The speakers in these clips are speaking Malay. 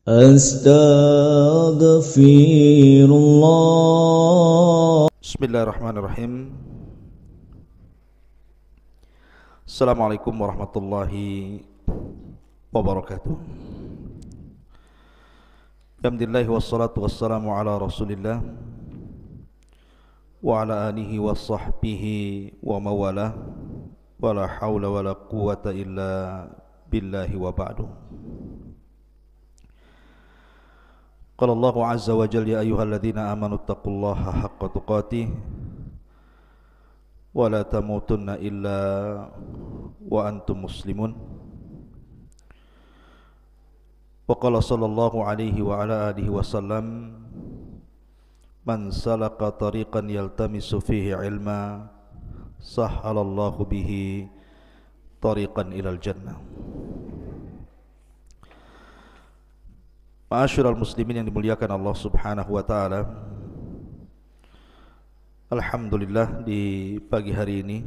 Astaghfirullah. Bismillahirrahmanirrahim. Assalamualaikum warahmatullahi wabarakatuh. Alhamdulillah wassalatu wassalamu ala Rasulillah wa ala alihi wa sahbihi wa mawalah wa la hawla wa la quwata illa billahi wa ba'du. Qala Allahu azza wa jalla ya ayyuhalladzina amanu taqullaha haqqa tuqatih wa la tamutunna illa wa antum muslimun. Wa qala sallallahu alaihi wa ala alihi wasallam man salaka tariqan yaltamisu fihi ilma sahhalallahu bihi tariqan ilal jannah. Ma'asyiral muslimin yang dimuliakan Allah Subhanahu wa taala. Alhamdulillah, di pagi hari ini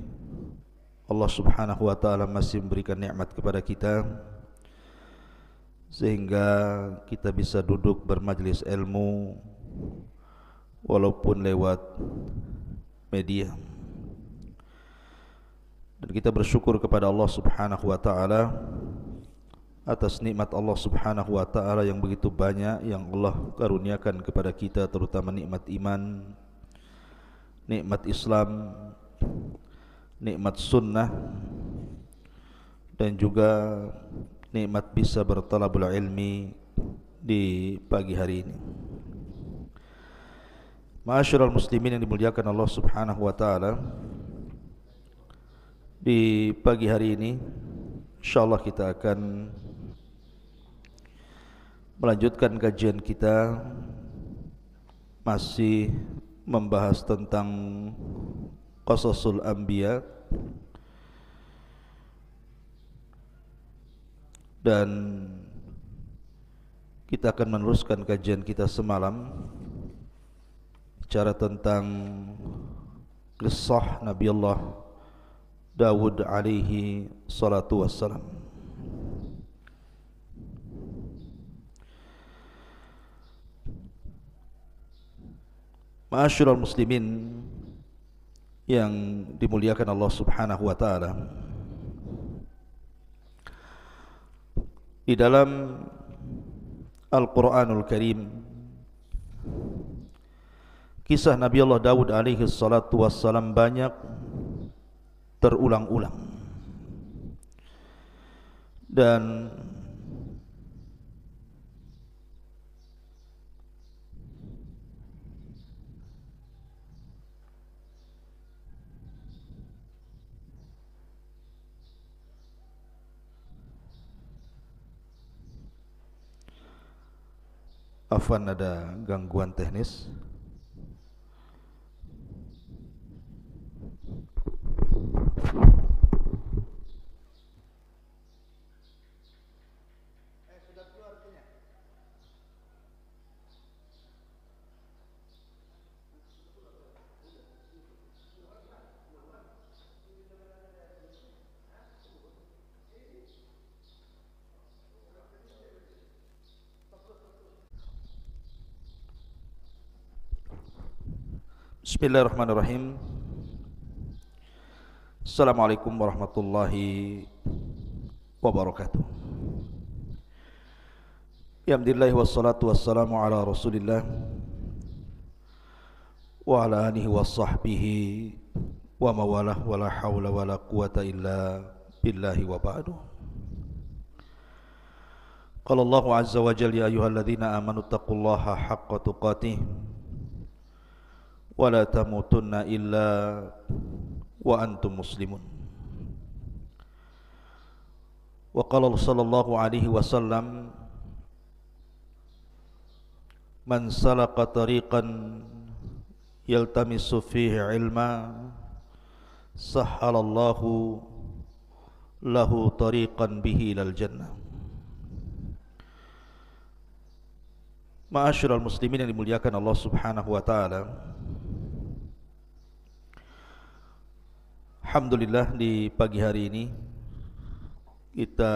Allah Subhanahu wa taala masih memberikan nikmat kepada kita sehingga kita bisa duduk bermajlis ilmu walaupun lewat media. Dan kita bersyukur kepada Allah Subhanahu wa taala atas nikmat Allah Subhanahu wa taala yang begitu banyak yang Allah karuniakan kepada kita, terutama nikmat iman, nikmat Islam, nikmat sunnah, dan juga nikmat bisa bertalabul ilmi di pagi hari ini. Ma'asyiral muslimin yang dimuliakan Allah Subhanahu wa taala, di pagi hari ini insyaallah kita akan melanjutkan kajian kita, masih membahas tentang qasasul anbiya, dan kita akan meneruskan kajian kita semalam bicara tentang kisah Nabi Allah Dawud alaihi salatu wassalam. Ma'asyiral muslimin yang dimuliakan Allah Subhanahu wa taala, di dalam Al-Qur'anul Karim kisah Nabi Allah Dawud alaihi salatu wassalam banyak terulang-ulang, dan afwan, ada gangguan teknis. Bismillahirrahmanirrahim. Assalamualaikum warahmatullahi wabarakatuh. Alhamdulillah wassalatu wassalamu ala Rasulillah wa ala alihi wa sahbihi wa mawalah wa la hawla wa la quwata illa billahi wa ba'du. Qala Allahu azza wa jalla ya ayyuhalladzina amanu taqullaha haqqa tuqatih wa la tamutunna illa wa antum muslimun. Wa qala sallallahu alaihi wasallam man salaka tariqan yaltamisu fihi ilma sahhalallahu lahu tariqan bihi ilal jannah. Ma'asyiral muslimin yang dimuliakan Allah Subhanahu wa taala, alhamdulillah di pagi hari ini kita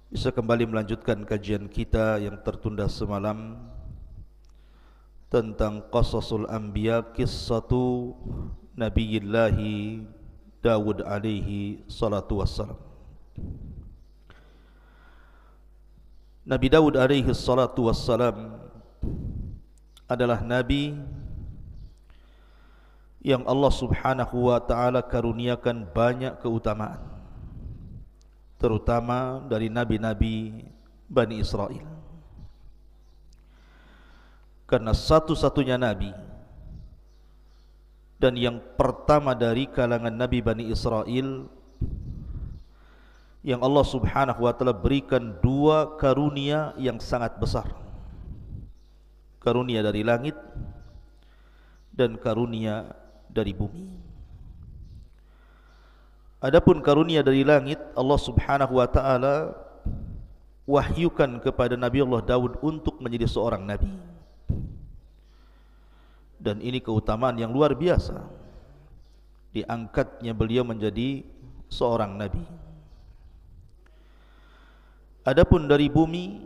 bisa kembali melanjutkan kajian kita yang tertunda semalam tentang qasasul anbiya, qissatu Nabiyillahi Dawud alaihi salatu wassalam. Nabi Dawud alaihi salatu wassalam adalah nabi yang Allah subhanahu wa ta'ala karuniakan banyak keutamaan, terutama dari nabi-nabi Bani Israel. Karena satu-satunya nabi dan yang pertama dari kalangan nabi Bani Israel yang Allah subhanahu wa ta'ala berikan dua karunia yang sangat besar. Karunia dari langit dan karunia dari bumi. Adapun karunia dari langit, Allah subhanahu wa ta'ala wahyukan kepada Nabi Allah Dawud untuk menjadi seorang nabi. Dan ini keutamaan yang luar biasa, diangkatnya beliau menjadi seorang nabi. Adapun dari bumi,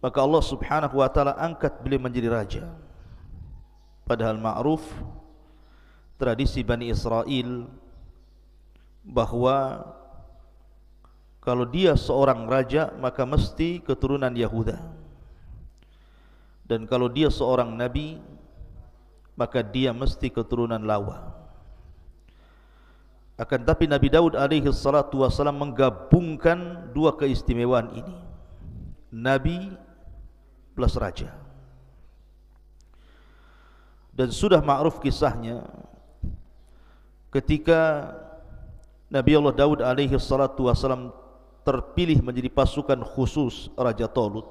maka Allah subhanahu wa ta'ala angkat beliau menjadi raja. Padahal ma'ruf tradisi Bani Israel bahwa kalau dia seorang raja maka mesti keturunan Yahuda, dan kalau dia seorang nabi maka dia mesti keturunan Lawa. Akan tapi Nabi Daud alaihi salatu wassalam menggabungkan dua keistimewaan ini, nabi plus raja. Dan sudah ma'ruf kisahnya ketika Nabi Allah Daud alaihi salatu wassalam terpilih menjadi pasukan khusus Raja Talut,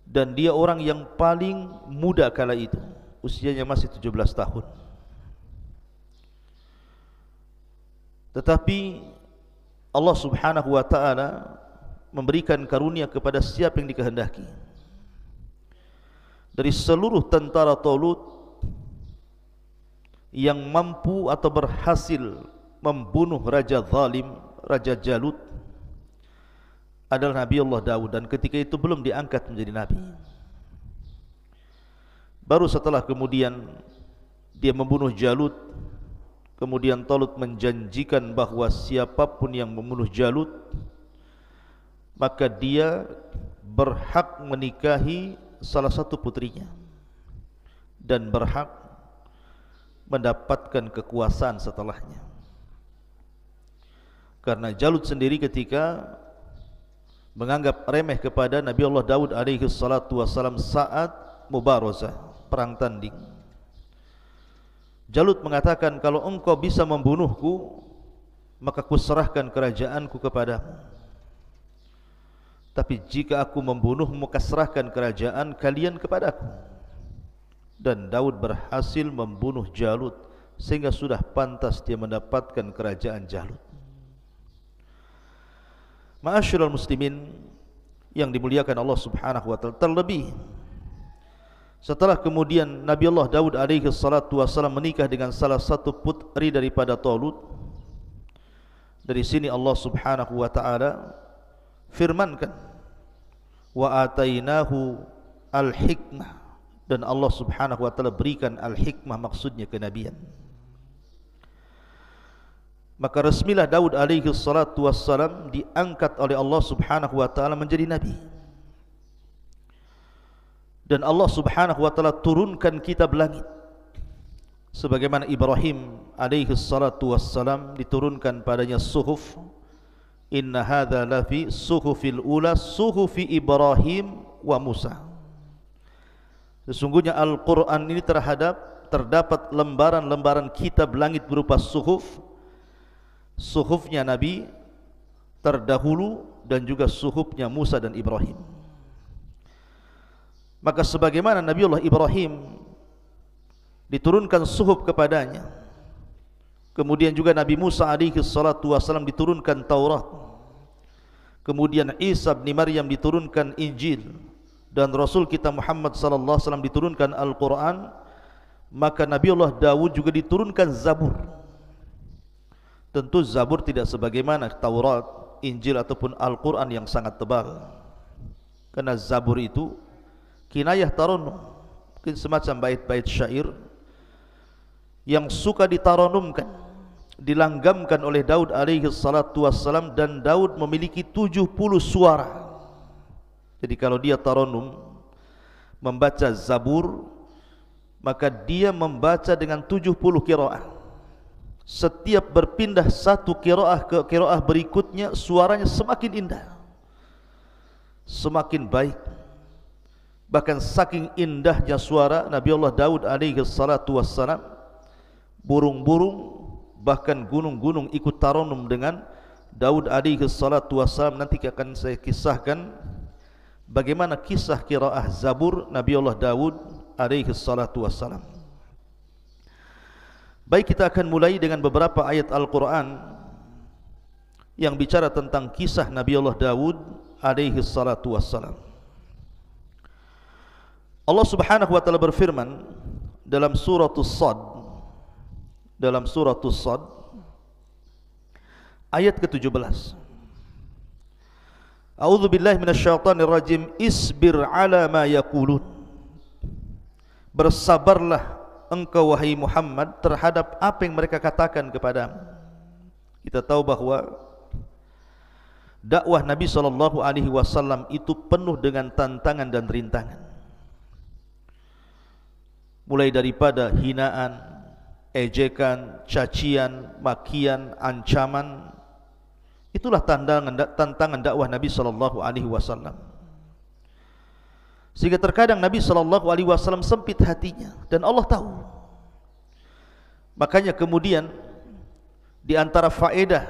dan dia orang yang paling muda kala itu, usianya masih 17 tahun. Tetapi Allah subhanahu wa ta'ala memberikan karunia kepada siapa yang dikehendaki. Dari seluruh tentara Talut yang mampu atau berhasil membunuh Raja Zalim, Raja Jalut, adalah Nabi Allah Dawud, dan ketika itu belum diangkat menjadi nabi. Baru setelah kemudian dia membunuh Jalut, kemudian Talut menjanjikan bahwa siapapun yang membunuh Jalut maka dia berhak menikahi salah satu putrinya dan berhak mendapatkan kekuasaan setelahnya. Karena Jalut sendiri ketika menganggap remeh kepada Nabi Allah Dawud alaihi salatu wassalam saat mubarazah, perang tanding, Jalut mengatakan, kalau engkau bisa membunuhku maka kuserahkan kerajaanku kepadamu, tapi jika aku membunuhmu maka serahkan kerajaan kalian kepadaku. Dan Daud berhasil membunuh Jalut sehingga sudah pantas dia mendapatkan kerajaan Jalut. Ma'asyiral muslimin yang dimuliakan Allah subhanahu wa ta'ala, terlebih setelah kemudian Nabi Allah Daud alaihi salatu wassalam menikah dengan salah satu putri daripada Talut, dari sini Allah subhanahu wa ta'ala firmankan, wa atainahu al-hikmah, dan Allah subhanahu wa ta'ala berikan al-hikmah, maksudnya kenabian. Maka resmilah Daud alaihi salatu wassalam diangkat oleh Allah subhanahu wa ta'ala menjadi nabi. Dan Allah subhanahu wa ta'ala turunkan kitab langit, sebagaimana Ibrahim alaihi salatu wassalam diturunkan padanya suhuf. Inna hadha lafi suhufil ula suhufi Ibrahim wa Musa. Sesungguhnya Al-Quran ini terdapat lembaran-lembaran kitab langit berupa suhuf, suhufnya Nabi terdahulu dan juga suhufnya Musa dan Ibrahim. Maka sebagaimana Nabi Allah Ibrahim diturunkan suhuf kepadanya, kemudian juga Nabi Musa alaihi salatu wassalam diturunkan Taurat, kemudian Isa bin Maryam diturunkan Injil, dan Rasul kita Muhammad sallallahu alaihi wasallam diturunkan Al-Quran, maka Nabi Allah Dawud juga diturunkan Zabur. Tentu Zabur tidak sebagaimana Taurat, Injil ataupun Al-Quran yang sangat tebal. Karena Zabur itu kinayah taranum, mungkin semacam bait-bait syair yang suka ditaranumkan, dilanggamkan oleh Daud alaihi salatu wassalam, dan Daud memiliki 70 suara. Jadi kalau dia taranum membaca Zabur, maka dia membaca dengan 70 qiraah. Setiap berpindah satu qiraah ke qiraah berikutnya, suaranya semakin indah, semakin baik. Bahkan saking indahnya suara Nabi Allah Daud alaihi salatu wassalam, burung-burung bahkan gunung-gunung ikut taranum dengan Daud alaihi salatu wassalam. Nanti akan saya kisahkan bagaimana kisah qiraah Zabur Nabi Allah Daud alaihi salatu wassalam. Baik, kita akan mulai dengan beberapa ayat Al-Quran yang bicara tentang kisah Nabi Allah Daud alaihi salatu wassalam. Allah subhanahu wa ta'ala berfirman dalam suratul Sad, ayat ke-17. A'udzu billahi minasyaitonir rajim. Isbir ala ma yaqulun. Bersabarlah engkau wahai Muhammad terhadap apa yang mereka katakan kepadamu. Kita tahu bahwa dakwah Nabi SAW itu penuh dengan tantangan dan rintangan. Mulai daripada hinaan, ejekan, cacian, makian, ancaman. Itulah tantangan dakwah Nabi SAW. Sehingga terkadang Nabi SAW sempit hatinya, dan Allah tahu. Makanya kemudian di antara faedah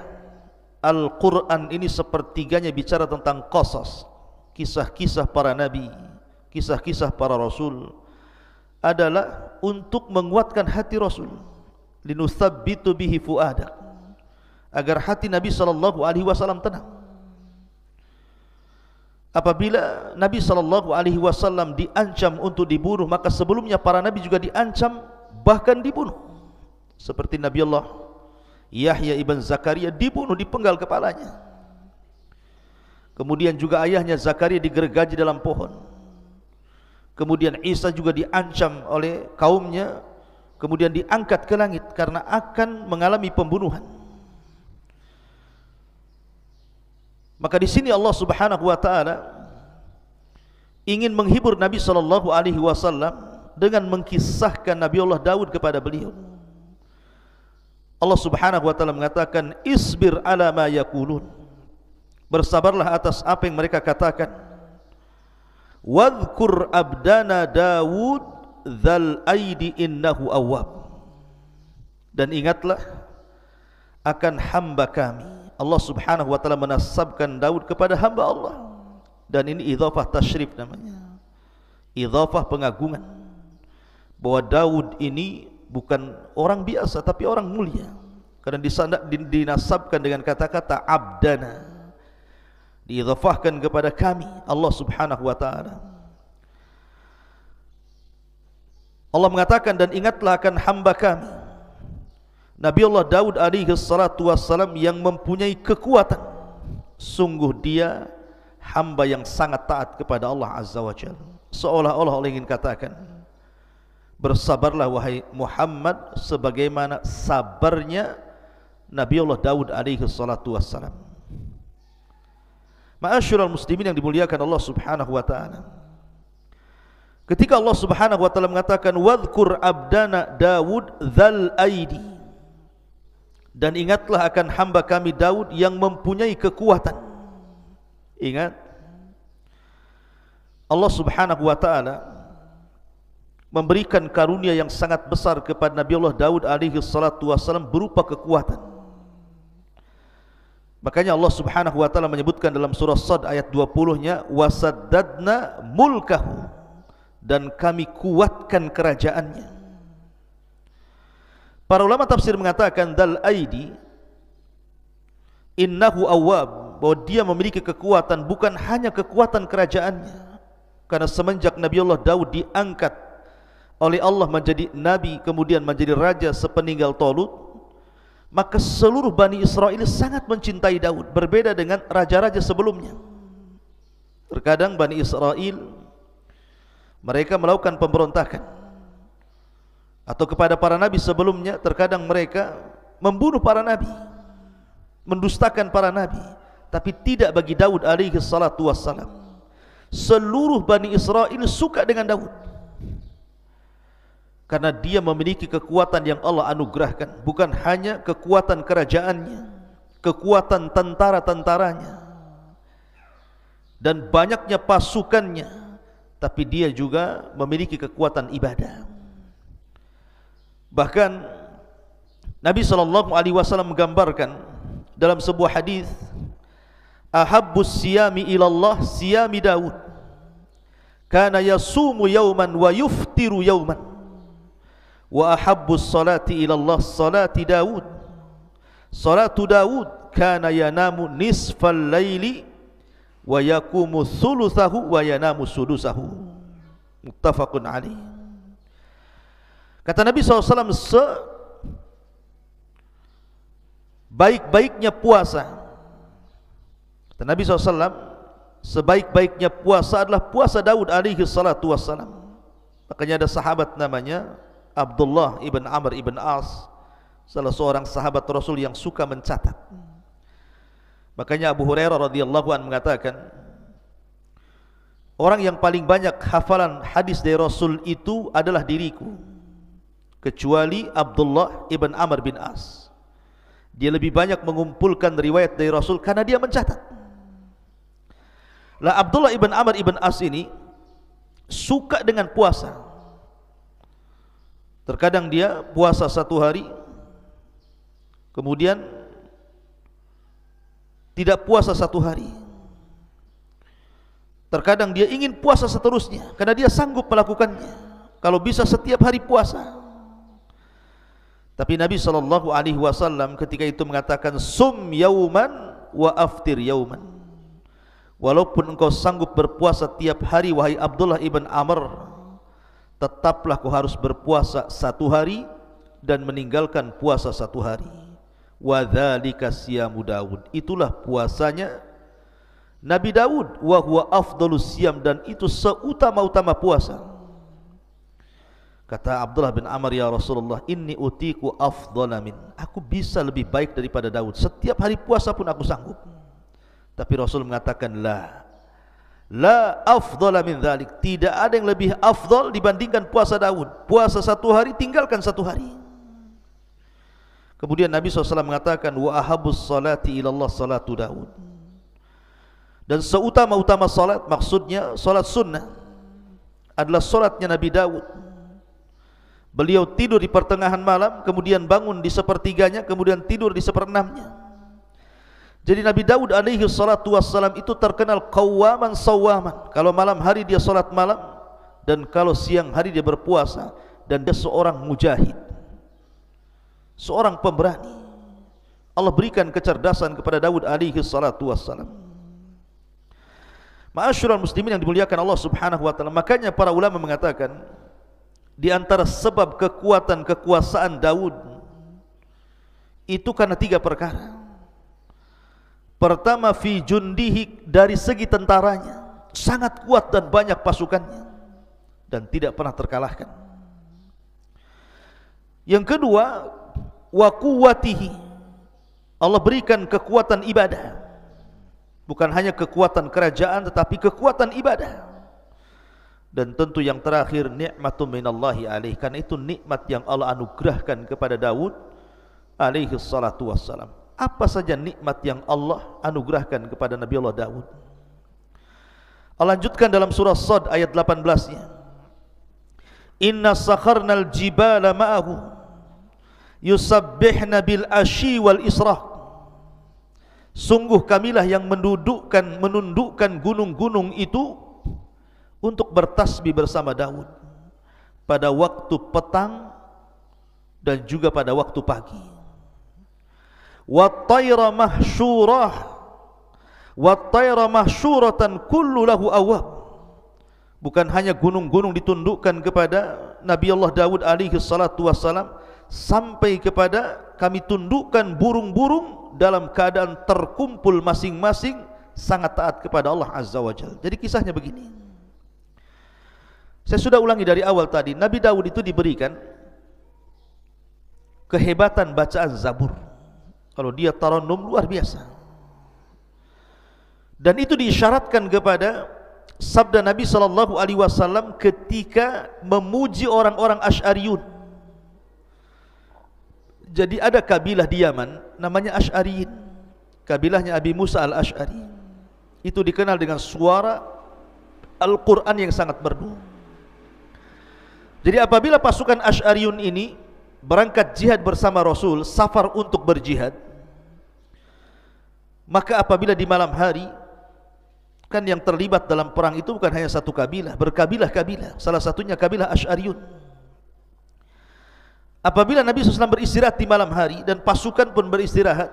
Al-Quran ini sepertiganya bicara tentang qasas, kisah-kisah para nabi, kisah-kisah para rasul, adalah untuk menguatkan hati Rasul, linuthabbitu bihi fuadak, agar hati Nabi SAW tenang. Apabila Nabi SAW diancam untuk dibunuh, maka sebelumnya para nabi juga diancam, bahkan dibunuh. Seperti Nabi Allah Yahya ibn Zakaria dibunuh, dipenggal kepalanya. Kemudian juga ayahnya Zakaria digergaji dalam pohon. Kemudian Isa juga diancam oleh kaumnya, kemudian diangkat ke langit karena akan mengalami pembunuhan. Maka di sini Allah Subhanahu wa taala ingin menghibur Nabi SAW dengan mengkisahkan Nabi Allah Daud kepada beliau. Allah Subhanahu wa taala mengatakan, isbir ala ma yaqulun. Bersabarlah atas apa yang mereka katakan. Wadhkur abdana Daud dzal aidi innahu awwab. Dan ingatlah akan hamba kami. Allah Subhanahu wa taala menasabkan Daud kepada hamba Allah, dan ini idhafah tasyrif namanya, idhafah pengagungan, bahwa Daud ini bukan orang biasa tapi orang mulia, karena dinasabkan dengan kata-kata abdana, diidhafahkan kepada kami Allah Subhanahu wa taala. Allah mengatakan, dan ingatlah akan hamba kami Nabi Allah Daud alaihi salatu wassalam yang mempunyai kekuatan. Sungguh dia hamba yang sangat taat kepada Allah Azza wa Jalla. Seolah-olah Allah ingin katakan, bersabarlah wahai Muhammad sebagaimana sabarnya Nabi Allah Daud alaihi salatu wassalam. Ma'asyiral muslimin yang dimuliakan Allah Subhanahu wa taala, ketika Allah Subhanahu wa taala mengatakan wadhkur abdana Daud dzal aidi, dan ingatlah akan hamba kami Daud yang mempunyai kekuatan. Ingat, Allah Subhanahu wa taala memberikan karunia yang sangat besar kepada Nabi Allah Daud alaihi salatu wassalam berupa kekuatan. Makanya Allah Subhanahu wa taala menyebutkan dalam surah Sad ayat 20-nya, wasaddadna mulkahu, dan kami kuatkan kerajaannya. Para ulama tafsir mengatakan dal aidi innahu awwab, bahwa dia memiliki kekuatan bukan hanya kekuatan kerajaannya, karena semenjak Nabi Allah Daud diangkat oleh Allah menjadi nabi, kemudian menjadi raja sepeninggal Talut, Maka seluruh Bani Israel sangat mencintai Daud, berbeda dengan raja-raja sebelumnya. Terkadang Bani Israel mereka melakukan pemberontakan, atau kepada para nabi sebelumnya terkadang mereka membunuh para nabi, mendustakan para nabi. Tapi tidak bagi Daud alaihi salatu wassalam. Seluruh Bani Israel suka dengan Daud karena dia memiliki kekuatan yang Allah anugerahkan. Bukan hanya kekuatan kerajaannya, kekuatan tentara-tentaranya dan banyaknya pasukannya, tapi dia juga memiliki kekuatan ibadah. Bahkan Nabi SAW menggambarkan dalam sebuah hadis, ahabbus siyami ilallah siyami Daud, kana yasumu yawman wa yuftiru yawman, wa ahabbus salati ilallah salati Daud, salatu Daud kana yanamu nisfal laili wa yakumu thuluthahu wa yanamu sudusahu. Muttafaqun alaih. Kata Nabi SAW, sebaik-baiknya puasa, kata Nabi SAW, sebaik-baiknya puasa adalah puasa Daud alaihi salatu wassalam. Makanya ada sahabat namanya Abdullah ibn Amr ibn As, salah seorang sahabat Rasul yang suka mencatat. Makanya Abu Hurairah radhiyallahu anhu mengatakan, orang yang paling banyak hafalan hadis dari Rasul itu adalah diriku, kecuali Abdullah ibn Amr bin As. Dia lebih banyak mengumpulkan riwayat dari Rasul karena dia mencatat. Lah Abdullah ibn Amr ibn As ini suka dengan puasa. Terkadang dia puasa satu hari, kemudian tidak puasa satu hari. Terkadang dia ingin puasa seterusnya karena dia sanggup melakukannya. Kalau bisa setiap hari puasa. Tapi Nabi SAW ketika itu mengatakan, sum yauman wa aftir yauman. Walaupun engkau sanggup berpuasa tiap hari, wahai Abdullah ibn Amr, tetaplah kau harus berpuasa satu hari dan meninggalkan puasa satu hari. Wa dzalika siyamu Daud, itulah puasanya Nabi Daud. Wa huwa afdalus siyam, dan itu seutama-utama puasa. Kata Abdullah bin Amr, ya Rasulullah, inni utiku afdala min, aku bisa lebih baik daripada Daud, setiap hari puasa pun aku sanggup. Tapi Rasul mengatakan, la afdala min dzalik, tidak ada yang lebih afdal dibandingkan puasa Daud. Puasa satu hari, tinggalkan satu hari. Kemudian Nabi SAW mengatakan, wa ahabus salati ilallah salatu Daud, dan seutama-utama salat, maksudnya salat sunnah, adalah salatnya Nabi Daud. Beliau tidur di pertengahan malam, kemudian bangun di sepertiganya, kemudian tidur di seperenamnya. Jadi Nabi Daud alaihi salatu wassalam itu terkenal qawwaman sawwaman. Kalau malam hari dia salat malam, dan kalau siang hari dia berpuasa. Dan dia seorang mujahid, seorang pemberani. Allah berikan kecerdasan kepada Daud alaihi salatu wassalam. Ma'asyiral muslimin yang dimuliakan Allah Subhanahu wa taala, makanya para ulama mengatakan, di antara sebab kekuatan kekuasaan Daud itu karena tiga perkara. Pertama, fi jundihi, dari segi tentaranya sangat kuat dan banyak pasukannya dan tidak pernah terkalahkan. Yang kedua, wa quwwatihi, Allah berikan kekuatan ibadah. Bukan hanya kekuatan kerajaan, tetapi kekuatan ibadah. Dan tentu yang terakhir, nikmatun minallahi alaih, karena itu nikmat yang Allah anugerahkan kepada Daud alaihi salatu wassalam. Apa saja nikmat yang Allah anugerahkan kepada Nabi Allah Daud? Allah lanjutkan dalam surah Sad ayat 18-nya, inna sakharnal jibala ma'ahu yusabbihna bil ashi wal israq, sungguh kamilah yang menundukkan gunung-gunung itu untuk bertasbih bersama Daud pada waktu petang dan juga pada waktu pagi. Wat-tayra mahsyurah, wat-tayra mahsyuratan kullu lahu awwab. Bukan hanya gunung-gunung ditundukkan kepada Nabi Allah Daud alaihi salatu wassalam, sampai kepada kami tundukkan burung-burung dalam keadaan terkumpul masing-masing sangat taat kepada Allah Azza wa Jalla. Jadi kisahnya begini. Saya sudah ulangi dari awal tadi, Nabi Daud itu diberikan kehebatan bacaan Zabur. Kalau dia tarannum luar biasa. Dan itu diisyaratkan kepada sabda Nabi SAW ketika memuji orang-orang Asy'ariyun. Jadi ada kabilah di Yaman namanya Asy'ariyin. Kabilahnya Abi Musa al-Asy'ari. Itu dikenal dengan suara Al-Quran yang sangat merdu. Jadi apabila pasukan Asy'ariyun ini berangkat jihad bersama Rasul, safar untuk berjihad, maka apabila di malam hari, kan yang terlibat dalam perang itu bukan hanya satu kabilah, berkabilah-kabilah, salah satunya kabilah Asy'ariyun. Apabila Nabi SAW beristirahat di malam hari dan pasukan pun beristirahat,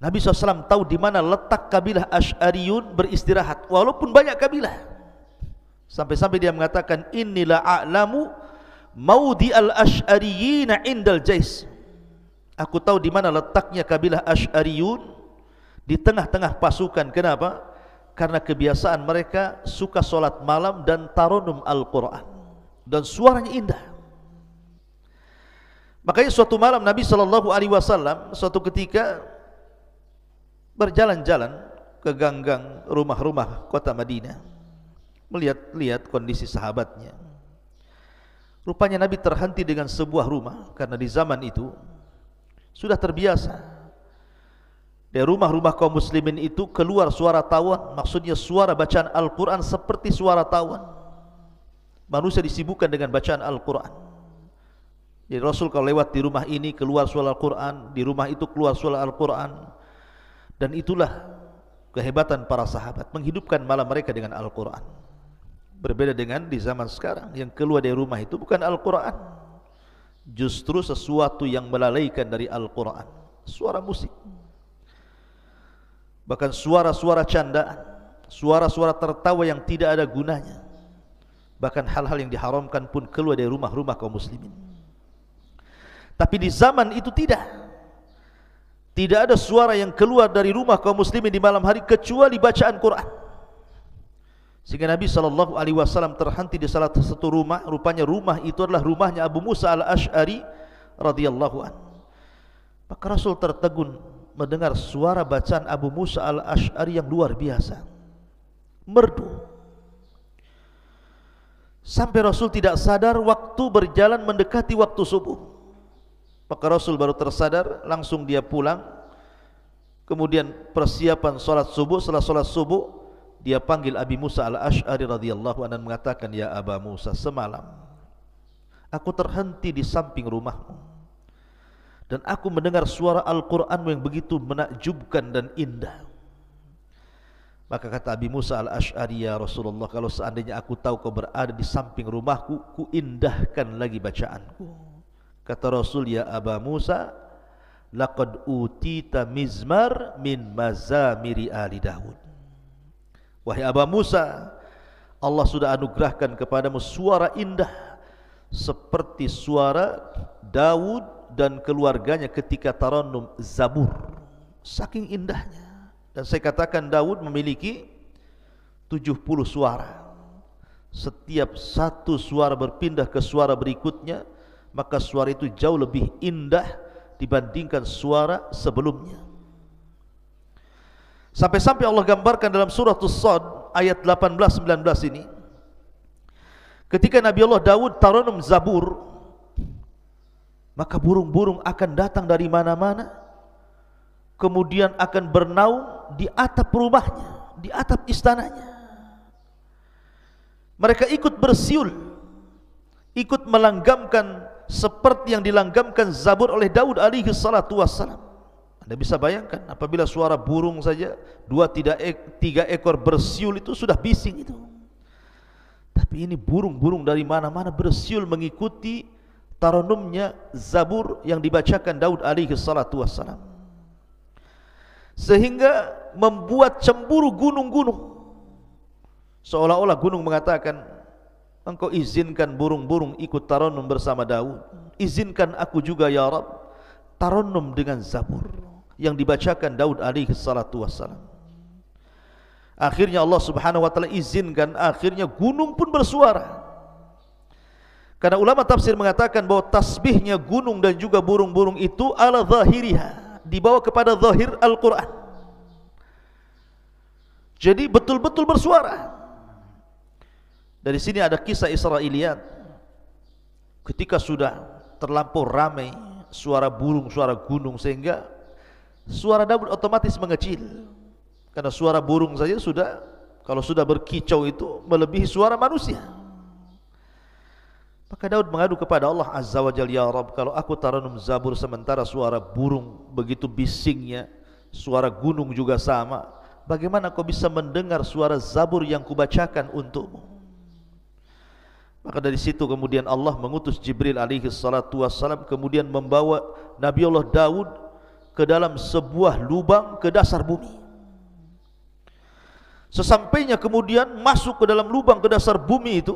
Nabi SAW tahu di mana letak kabilah Asy'ariyun beristirahat, walaupun banyak kabilah. Sampai-sampai dia mengatakan, Innila a'lamu maudi al-Asy'ariyina indal jais. Aku tahu di mana letaknya kabilah Asy'ariyun di tengah-tengah pasukan. Kenapa? Karena kebiasaan mereka suka solat malam dan tarannum Al-Quran, dan suaranya indah. Makanya suatu malam Nabi SAW suatu ketika berjalan-jalan ke ganggang rumah-rumah kota Madinah, melihat-lihat kondisi sahabatnya. Rupanya Nabi terhenti dengan sebuah rumah, karena di zaman itu sudah terbiasa dari rumah-rumah kaum muslimin itu keluar suara tawan, maksudnya suara bacaan Al-Quran seperti suara tawan. Manusia disibukkan dengan bacaan Al-Quran. Jadi Rasul kalau lewat di rumah ini keluar suara Al-Quran, di rumah itu keluar suara Al-Quran. Dan itulah kehebatan para sahabat, menghidupkan malam mereka dengan Al-Quran. Berbeda dengan di zaman sekarang, yang keluar dari rumah itu bukan Al-Quran, justru sesuatu yang melalaikan dari Al-Quran, suara musik, bahkan suara-suara candaan, suara-suara tertawa yang tidak ada gunanya. Bahkan hal-hal yang diharamkan pun keluar dari rumah-rumah kaum muslimin. Tapi di zaman itu tidak ada suara yang keluar dari rumah kaum muslimin di malam hari kecuali bacaan Quran. Sehingga Nabi SAW terhenti di salah satu rumah. Rupanya rumah itu adalah rumahnya Abu Musa al-Asy'ari radhiyallahu an. Maka Rasul tertegun mendengar suara bacaan Abu Musa al-Asy'ari yang luar biasa, merdu. Sampai Rasul tidak sadar waktu berjalan mendekati waktu subuh. Maka Rasul baru tersadar, langsung dia pulang. Kemudian persiapan sholat subuh. Setelah sholat subuh, dia panggil Abi Musa al-Asy'ari radhiyallahu anhu dan mengatakan, Ya Aba Musa, semalam aku terhenti di samping rumahmu dan aku mendengar suara Al-Quranmu yang begitu menakjubkan dan indah. Maka kata Abi Musa al-Asy'ari, Ya Rasulullah, kalau seandainya aku tahu kau berada di samping rumahku, ku indahkan lagi bacaanku. Kata Rasul, Ya Aba Musa, laqad utita mizmar min mazamiri ali Daud. Wahai Aba Musa, Allah sudah anugerahkan kepadamu suara indah seperti suara Daud dan keluarganya ketika tarannum Zabur. Saking indahnya. Dan saya katakan Daud memiliki 70 suara. Setiap satu suara berpindah ke suara berikutnya, maka suara itu jauh lebih indah dibandingkan suara sebelumnya. Sampai-sampai Allah gambarkan dalam surah As-Sad ayat 18-19 ini, ketika Nabi Allah Daud tarannum Zabur, maka burung-burung akan datang dari mana-mana, kemudian akan bernaung di atap rumahnya, di atap istananya. Mereka ikut bersiul, ikut melanggamkan seperti yang dilanggamkan Zabur oleh Daud alaihi salatu wassalam. Anda bisa bayangkan, apabila suara burung saja 2-3 ekor bersiul itu sudah bising itu. Tapi ini burung-burung dari mana-mana bersiul mengikuti tarannumnya Zabur yang dibacakan Daud alaihi salatu wassalam, sehingga membuat cemburu gunung-gunung. Seolah-olah gunung mengatakan, engkau izinkan burung-burung ikut tarannum bersama Daud, izinkan aku juga ya Rabb. tarannum dengan Zabur yang dibacakan Daud alaihi salatu wassalam. Akhirnya Allah Subhanahu wa taala izinkan, akhirnya gunung pun bersuara. Karena ulama tafsir mengatakan bahwa tasbihnya gunung dan juga burung-burung itu ala zahiriha, dibawa kepada zahir Al-Quran. Jadi betul-betul bersuara. Dari sini ada kisah Israiliyat. Ketika sudah terlampau ramai suara burung, suara gunung, sehingga suara Daud otomatis mengecil. Karena suara burung saja sudah, kalau sudah berkicau itu melebihi suara manusia. Maka Daud mengadu kepada Allah Azza wa Jalla, ya Rabb, kalau aku tarannum Zabur sementara suara burung begitu bisingnya, suara gunung juga sama, bagaimana kau bisa mendengar suara Zabur yang kubacakan untukmu? Maka dari situ kemudian Allah mengutus Jibril alaihi salatu wassalam, kemudian membawa Nabi Allah Daud ke dalam sebuah lubang ke dasar bumi. Sesampainya kemudian masuk ke dalam lubang ke dasar bumi itu,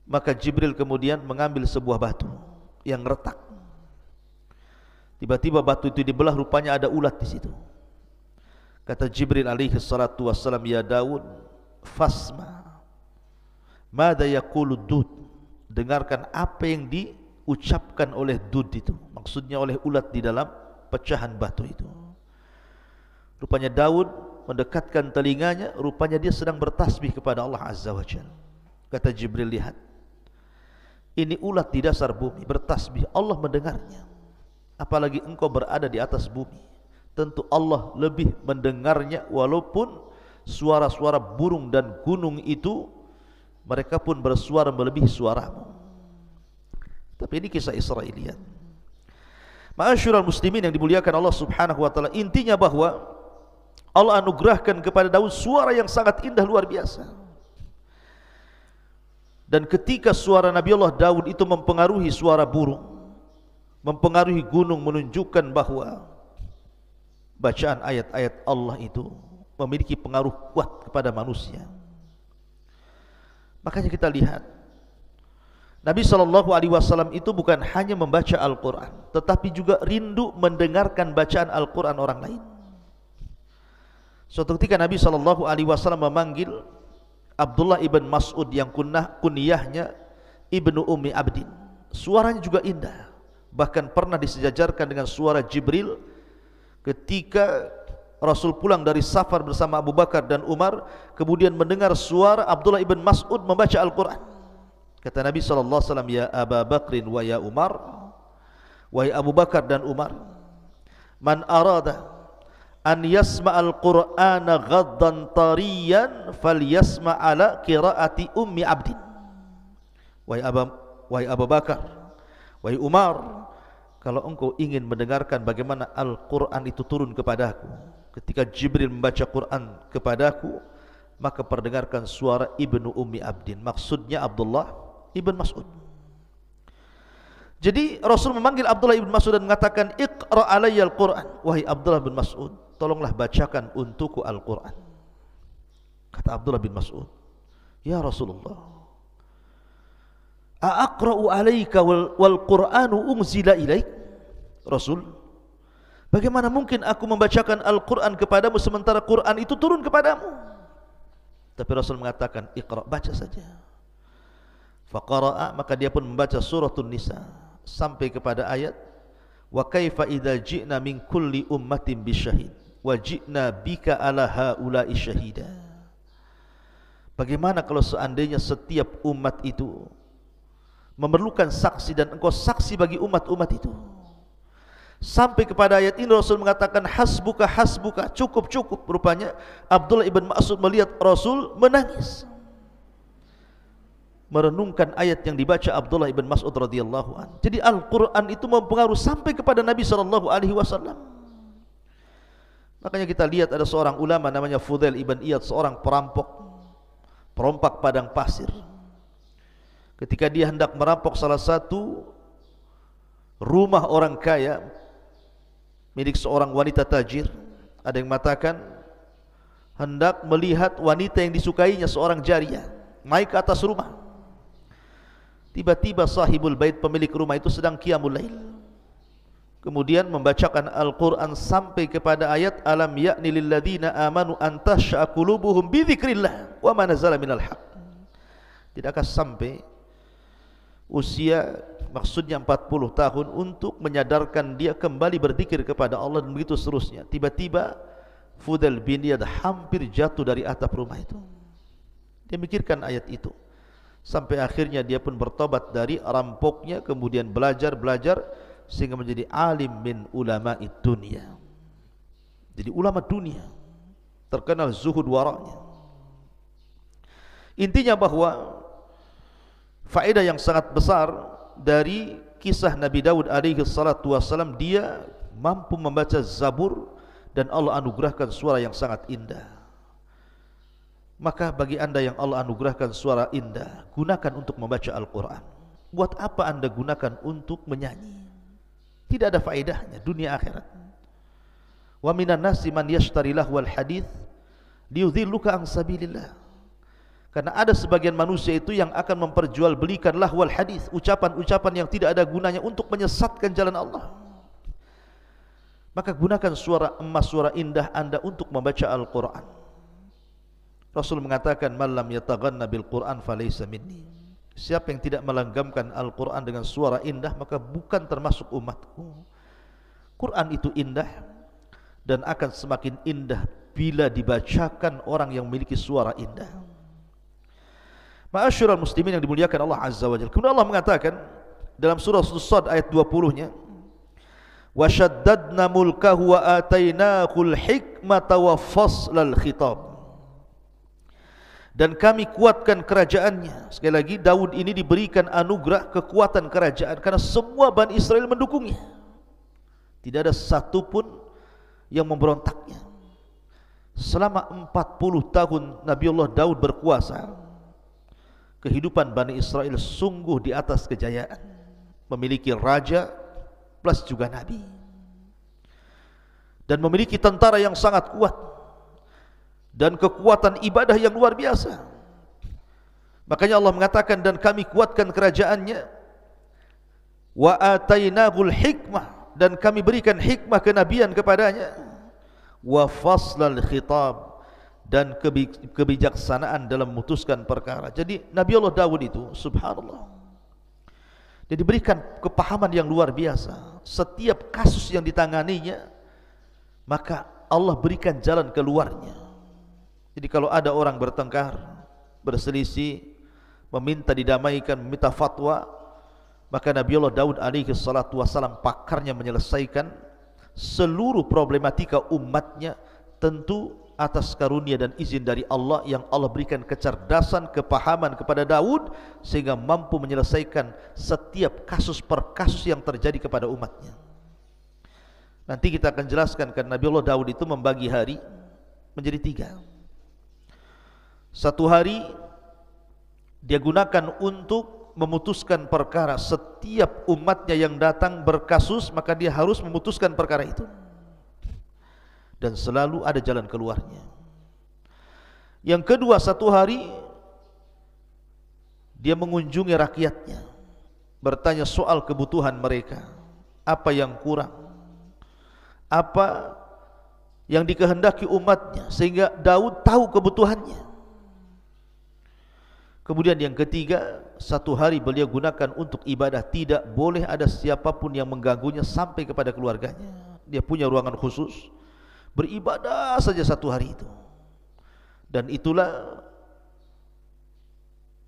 maka Jibril kemudian mengambil sebuah batu yang retak. Tiba-tiba batu itu dibelah, rupanya ada ulat di situ. Kata Jibril alaihi salatu wassalam, ya Daud, fasma mada yaqulu dud, dengarkan apa yang diucapkan oleh dud itu, maksudnya oleh ulat di dalam pecahan batu itu. Rupanya Daud mendekatkan telinganya, rupanya dia sedang bertasbih kepada Allah Azza wa Jalla. Kata Jibril, lihat, ini ulat di dasar bumi bertasbih, Allah mendengarnya. Apalagi engkau berada di atas bumi, tentu Allah lebih mendengarnya. Walaupun suara-suara burung dan gunung itu mereka pun bersuara melebihi suaramu. Tapi ini kisah Israiliyat. Ma'asyiral muslimin yang dimuliakan Allah Subhanahu wa taala, intinya bahwa Allah anugerahkan kepada Daud suara yang sangat indah, luar biasa. Dan ketika suara Nabi Allah Daud itu mempengaruhi suara burung, mempengaruhi gunung, menunjukkan bahwa bacaan ayat-ayat Allah itu memiliki pengaruh kuat kepada manusia. Makanya kita lihat Nabi SAW itu bukan hanya membaca Al-Quran, tetapi juga rindu mendengarkan bacaan Al-Quran orang lain. Suatu ketika Nabi SAW memanggil Abdullah ibn Mas'ud yang kunyahnya Ibnu Ummi Abdin. Suaranya juga indah, bahkan pernah disejajarkan dengan suara Jibril ketika Rasul pulang dari safar bersama Abu Bakar dan Umar, kemudian mendengar suara Abdullah ibn Mas'ud membaca Al-Quran. Kata Nabi SAW, ya Aba Bakrin wa ya Umar, wahai Abu Bakar dan Umar, man arada an yasma'al Qur'ana ghaddan tariyan falyasma' ala qiraati Ummi Abdin. Wahai Abu Bakar, wahai Umar, kalau engkau ingin mendengarkan bagaimana Al-Quran itu turun kepadaku, ketika Jibril membaca Quran kepadaku, maka perdengarkan suara Ibnu Ummi Abdin, maksudnya Abdullah ibn Mas'ud. Jadi Rasul memanggil Abdullah ibn Mas'ud dan mengatakan, Iqra alayya al-Quran, wahai Abdullah bin Mas'ud, tolonglah bacakan untukku Al-Quran. Kata Abdullah bin Mas'ud, ya Rasulullah, a'aqra'u alayka wal Qur'anu unzila ilaik? Rasul, bagaimana mungkin aku membacakan Al-Quran kepadamu sementara Quran itu turun kepadamu? Tapi Rasul mengatakan, Iqra, baca saja. Faqara'a, maka dia pun membaca suratul Nisa sampai kepada ayat, wa kaifa idza ji'na min kulli ummatin bisyahid wa ji'na bika ala haula'i syahida. Bagaimana kalau seandainya setiap umat itu memerlukan saksi dan engkau saksi bagi umat-umat itu? Sampai kepada ayat ini Rasul mengatakan, hasbuka hasbuka, cukup cukup. Rupanya Abdullah ibn Mas'ud melihat Rasul menangis, merenungkan ayat yang dibaca Abdullah ibn Mas'ud radhiyallahu anhu. Jadi Al-Quran itu mempengaruhi sampai kepada Nabi SAW. Makanya kita lihat ada seorang ulama namanya Fudail ibn Iyad, seorang perompak padang pasir. Ketika dia hendak merampok salah satu rumah orang kaya milik seorang wanita tajir, ada yang mengatakan hendak melihat wanita yang disukainya, seorang jariyah, naik ke atas rumah. Tiba-tiba sahibul bait, pemilik rumah itu sedang qiyamul lail. kemudian membacakan Al-Quran sampai kepada ayat alam ya'ni lilladzina amanu an tash'a qulubuhum bi dzikrillah wa ma nazala minal haq. Tidakkah sampai usia maksudnya 40 tahun untuk menyadarkan dia kembali berzikir kepada Allah dan begitu seterusnya. Tiba-tiba Fudail bin Iyad hampir jatuh dari atap rumah itu. Dia mikirkan ayat itu. Sampai akhirnya dia pun bertobat dari rampoknya, kemudian belajar sehingga menjadi alim min ulama'i dunia. Jadi ulama dunia, terkenal zuhud waraknya. Intinya bahwa faedah yang sangat besar dari kisah Nabi Daud alaihi salatu wassalam, dia mampu membaca Zabur dan Allah anugerahkan suara yang sangat indah. Maka bagi anda yang Allah anugerahkan suara indah, gunakan untuk membaca Al-Quran. Buat apa anda gunakan untuk menyanyi? Tidak ada faedahnya dunia akhirat. Wa minan nasi man yashtari lahwal hadits liyudhilluka an sabilillah. Karena ada sebagian manusia itu yang akan memperjualbelikan lahwal hadits, ucapan-ucapan yang tidak ada gunanya untuk menyesatkan jalan Allah. Maka gunakan suara emas, suara indah anda untuk membaca Al-Quran. Rasul mengatakan man lam yataghanna bil Quran falaysa minni. Siapa yang tidak melenggamkan Al-Quran dengan suara indah, maka bukan termasuk umatku. Quran itu indah dan akan semakin indah bila dibacakan orang yang memiliki suara indah. Ma'asyiral muslimin yang dimuliakan Allah Azza wa Jalla. Kemudian Allah mengatakan dalam surah As-Sad ayat 20-nya, wa shaddadna mulkahu wa atainahul hikmata wa faslal khitab. Dan kami kuatkan kerajaannya. Sekali lagi, Daud ini diberikan anugerah kekuatan kerajaan karena semua Bani Israel mendukungnya. Tidak ada satupun yang memberontaknya. Selama 40 tahun Nabi Allah Daud berkuasa, kehidupan Bani Israel sungguh di atas kejayaan. Memiliki raja plus juga nabi, dan memiliki tentara yang sangat kuat dan kekuatan ibadah yang luar biasa. Makanya Allah mengatakan dan kami kuatkan kerajaannya, wa atainahul hikmah, dan kami berikan hikmah kenabian kepadanya, wa faslal khitab, dan kebijaksanaan dalam memutuskan perkara. Jadi Nabi Allah Daud itu subhanallah, dia diberikan kepahaman yang luar biasa. Setiap kasus yang ditanganinya, maka Allah berikan jalan keluarnya. Jadi kalau ada orang bertengkar, berselisih, meminta didamaikan, meminta fatwa, maka Nabi Allah Daud alaihi salatu wassalam pakarnya menyelesaikan seluruh problematika umatnya, tentu atas karunia dan izin dari Allah yang Allah berikan kecerdasan, kepahaman kepada Daud sehingga mampu menyelesaikan setiap kasus per kasus yang terjadi kepada umatnya. Nanti kita akan jelaskan karena Nabi Allah Daud itu membagi hari menjadi 3. Satu hari dia gunakan untuk memutuskan perkara. Setiap umatnya yang datang berkasus, maka dia harus memutuskan perkara itu, dan selalu ada jalan keluarnya. Yang kedua, satu hari dia mengunjungi rakyatnya, bertanya soal kebutuhan mereka, apa yang kurang, apa yang dikehendaki umatnya, sehingga Daud tahu kebutuhannya. Kemudian yang ketiga, satu hari beliau gunakan untuk ibadah. Tidak boleh ada siapapun yang mengganggunya sampai kepada keluarganya. Dia punya ruangan khusus, beribadah saja satu hari itu. Dan itulah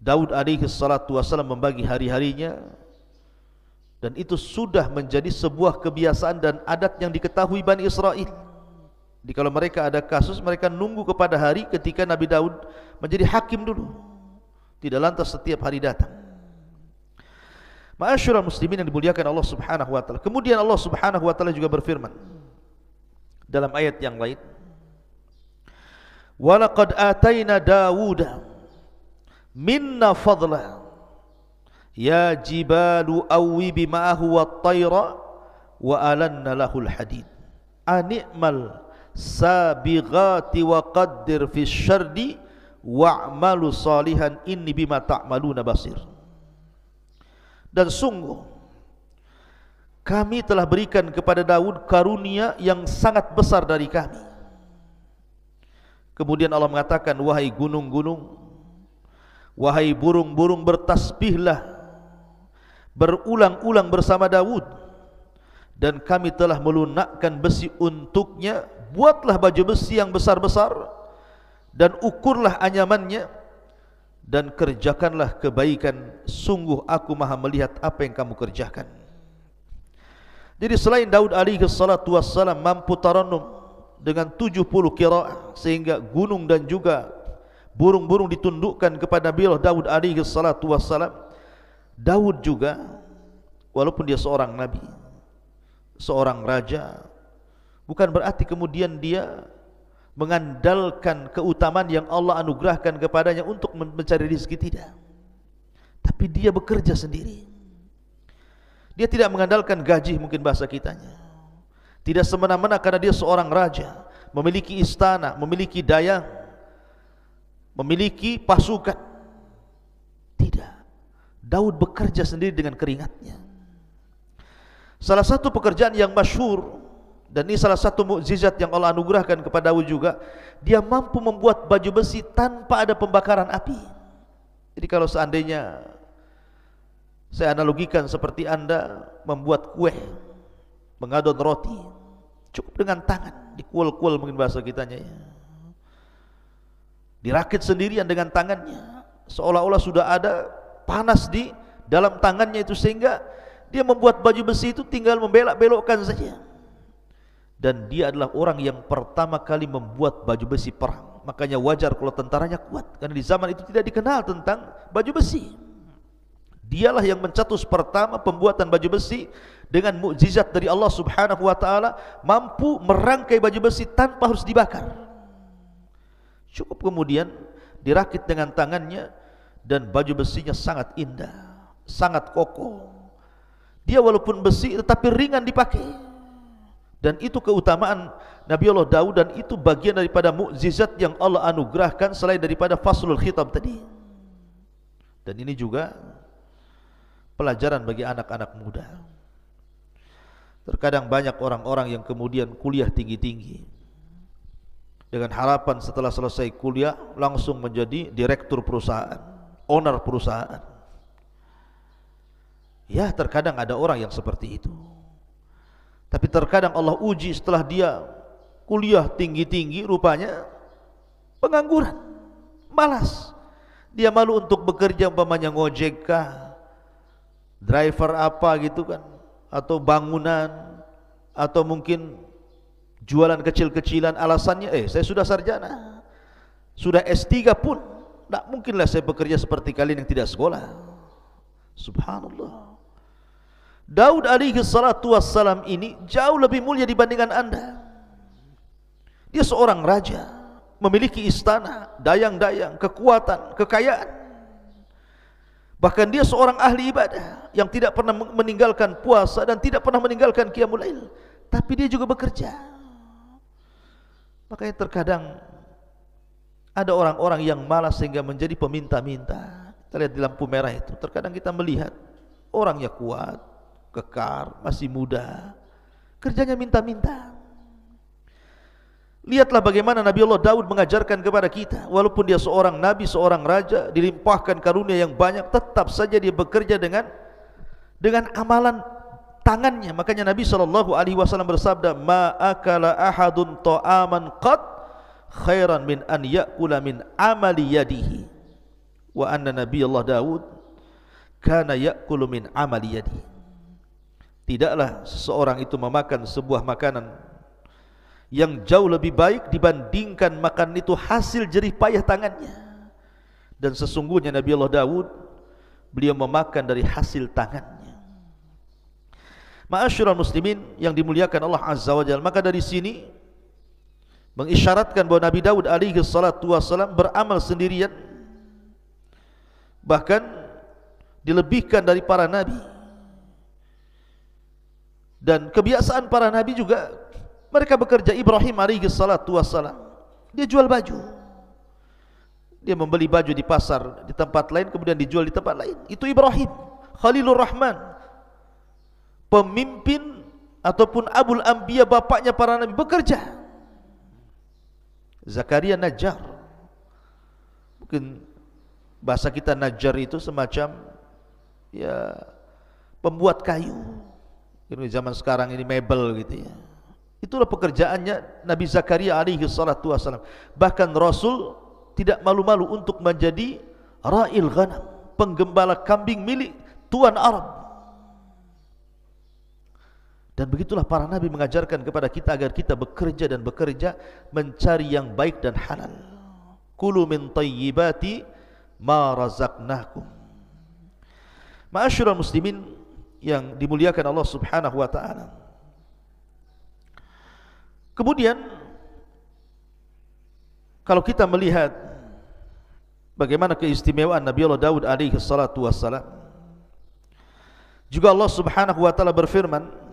Daud alaihi salatu wassalam membagi hari-harinya, dan itu sudah menjadi sebuah kebiasaan dan adat yang diketahui Bani Israel. Jadi kalau mereka ada kasus, mereka nunggu kepada hari ketika Nabi Daud menjadi hakim dulu, tidak lantas setiap hari datang. Ma'asyiral muslimin yang dimuliakan Allah Subhanahu wa taala. Kemudian Allah Subhanahu wa taala juga berfirman dalam ayat yang lain, wa laqad ataina Dawuda minna fadla ya jibalu awwibi ma'ahu wat-tayra wa alanna lahul hadid ani'mal sabighati wa qaddir fi syardi wa'malu salihan inni bima ta'maluna basir. Dan sungguh kami telah berikan kepada Daud karunia yang sangat besar dari kami. Kemudian Allah mengatakan, wahai gunung-gunung, wahai burung-burung, bertasbihlah berulang-ulang bersama Daud, dan kami telah melunakkan besi untuknya. Buatlah baju besi yang besar-besar dan ukurlah anyamannya, dan kerjakanlah kebaikan, sungguh aku maha melihat apa yang kamu kerjakan. Jadi selain Daud alaihi salatu wassalam mampu tarannum dengan 70 qiraah, sehingga gunung dan juga burung-burung ditundukkan kepada Nabi Daud alaihi salatu wassalam, Daud juga walaupun dia seorang nabi, seorang raja, bukan berarti kemudian dia mengandalkan keutamaan yang Allah anugerahkan kepadanya untuk mencari rezeki, tidak. Tapi dia bekerja sendiri. Dia tidak mengandalkan gaji, mungkin bahasa kitanya. Tidak semena-mena karena dia seorang raja, memiliki istana, memiliki dayang, memiliki pasukan. Tidak. Daud bekerja sendiri dengan keringatnya. Salah satu pekerjaan yang masyhur, dan ini salah satu mukjizat yang Allah anugerahkan kepada Daud juga, dia mampu membuat baju besi tanpa ada pembakaran api. Jadi kalau seandainya saya analogikan seperti Anda membuat kue, mengadon roti, cukup dengan tangan, dikuel-kuel mungkin bahasa kitanya ya. Dirakit sendirian dengan tangannya, seolah-olah sudah ada panas di dalam tangannya itu, sehingga dia membuat baju besi itu tinggal membelok-belokkan saja. Dan dia adalah orang yang pertama kali membuat baju besi perang. Makanya wajar kalau tentaranya kuat, karena di zaman itu tidak dikenal tentang baju besi. Dialah yang mencetus pertama pembuatan baju besi dengan mukjizat dari Allah Subhanahu wa taala, mampu merangkai baju besi tanpa harus dibakar. Cukup kemudian dirakit dengan tangannya, dan baju besinya sangat indah, sangat kokoh. Dia walaupun besi tetapi ringan dipakai. Dan itu keutamaan Nabi Allah Daud, dan itu bagian daripada mukjizat yang Allah anugerahkan selain daripada faslul khitab tadi. Dan ini juga pelajaran bagi anak-anak muda. Terkadang banyak orang-orang yang kemudian kuliah tinggi-tinggi dengan harapan setelah selesai kuliah langsung menjadi direktur perusahaan, owner perusahaan. Ya, terkadang ada orang yang seperti itu. Tapi terkadang Allah uji setelah dia kuliah tinggi-tinggi, rupanya pengangguran, malas. Dia malu untuk bekerja, umpamanya ngojek kah, driver apa gitu kan, atau bangunan, atau mungkin jualan kecil-kecilan. Alasannya, saya sudah sarjana, sudah S3 pun, tak mungkinlah saya bekerja seperti kalian yang tidak sekolah. Subhanallah. Daud alaihi salatu wassalam ini jauh lebih mulia dibandingkan Anda. Dia seorang raja, memiliki istana, dayang-dayang, kekuatan, kekayaan. Bahkan dia seorang ahli ibadah yang tidak pernah meninggalkan puasa dan tidak pernah meninggalkan qiyamul lail. Tapi dia juga bekerja. Makanya terkadang ada orang-orang yang malas sehingga menjadi peminta-minta. Kita lihat di lampu merah itu, terkadang kita melihat orangnya kuat, kekar, masih muda, kerjanya minta-minta. Lihatlah bagaimana Nabi Allah Daud mengajarkan kepada kita, walaupun dia seorang nabi, seorang raja, dilimpahkan karunia yang banyak, tetap saja dia bekerja dengan amalan tangannya. Makanya Nabi SAW bersabda, ma akala ahadun ta'aman qad khairan min an ya'kula min amali yadihi, wa anna Nabi Allah Daud kana ya'kulu min amali yadihi. Tidaklah seseorang itu memakan sebuah makanan yang jauh lebih baik dibandingkan makan itu hasil jerih payah tangannya. Dan sesungguhnya Nabi Allah Daud, beliau memakan dari hasil tangannya. Ma'asyiral muslimin yang dimuliakan Allah Azza wa Jalla, maka dari sini mengisyaratkan bahwa Nabi Daud alaihi salatu wassalam beramal sendirian, bahkan dilebihkan dari para nabi. Dan kebiasaan para nabi juga, mereka bekerja. Ibrahim alaihi salatu wassalam, dia jual baju. Dia membeli baju di pasar, di tempat lain, kemudian dijual di tempat lain. Itu Ibrahim Khalilur Rahman, pemimpin ataupun Abul Anbiya, bapaknya para nabi, bekerja. Zakaria Najjar. Mungkin bahasa kita Najjar itu semacam ya pembuat kayu. Ini zaman sekarang ini mebel gitu ya. Itulah pekerjaannya Nabi Zakaria alaihi salatu wassalam. Bahkan Rasul tidak malu-malu untuk menjadi ra'il ghanam, penggembala kambing milik tuan Arab. Dan begitulah para nabi mengajarkan kepada kita agar kita bekerja dan bekerja mencari yang baik dan halal. Kulu min tayyibati ma razaqnakum. Ma'asyiral muslimin yang dimuliakan Allah Subhanahu wa taala. Kemudian kalau kita melihat bagaimana keistimewaan Nabi Allah Daud alaihi salatu wassalam, juga Allah Subhanahu wa taala berfirman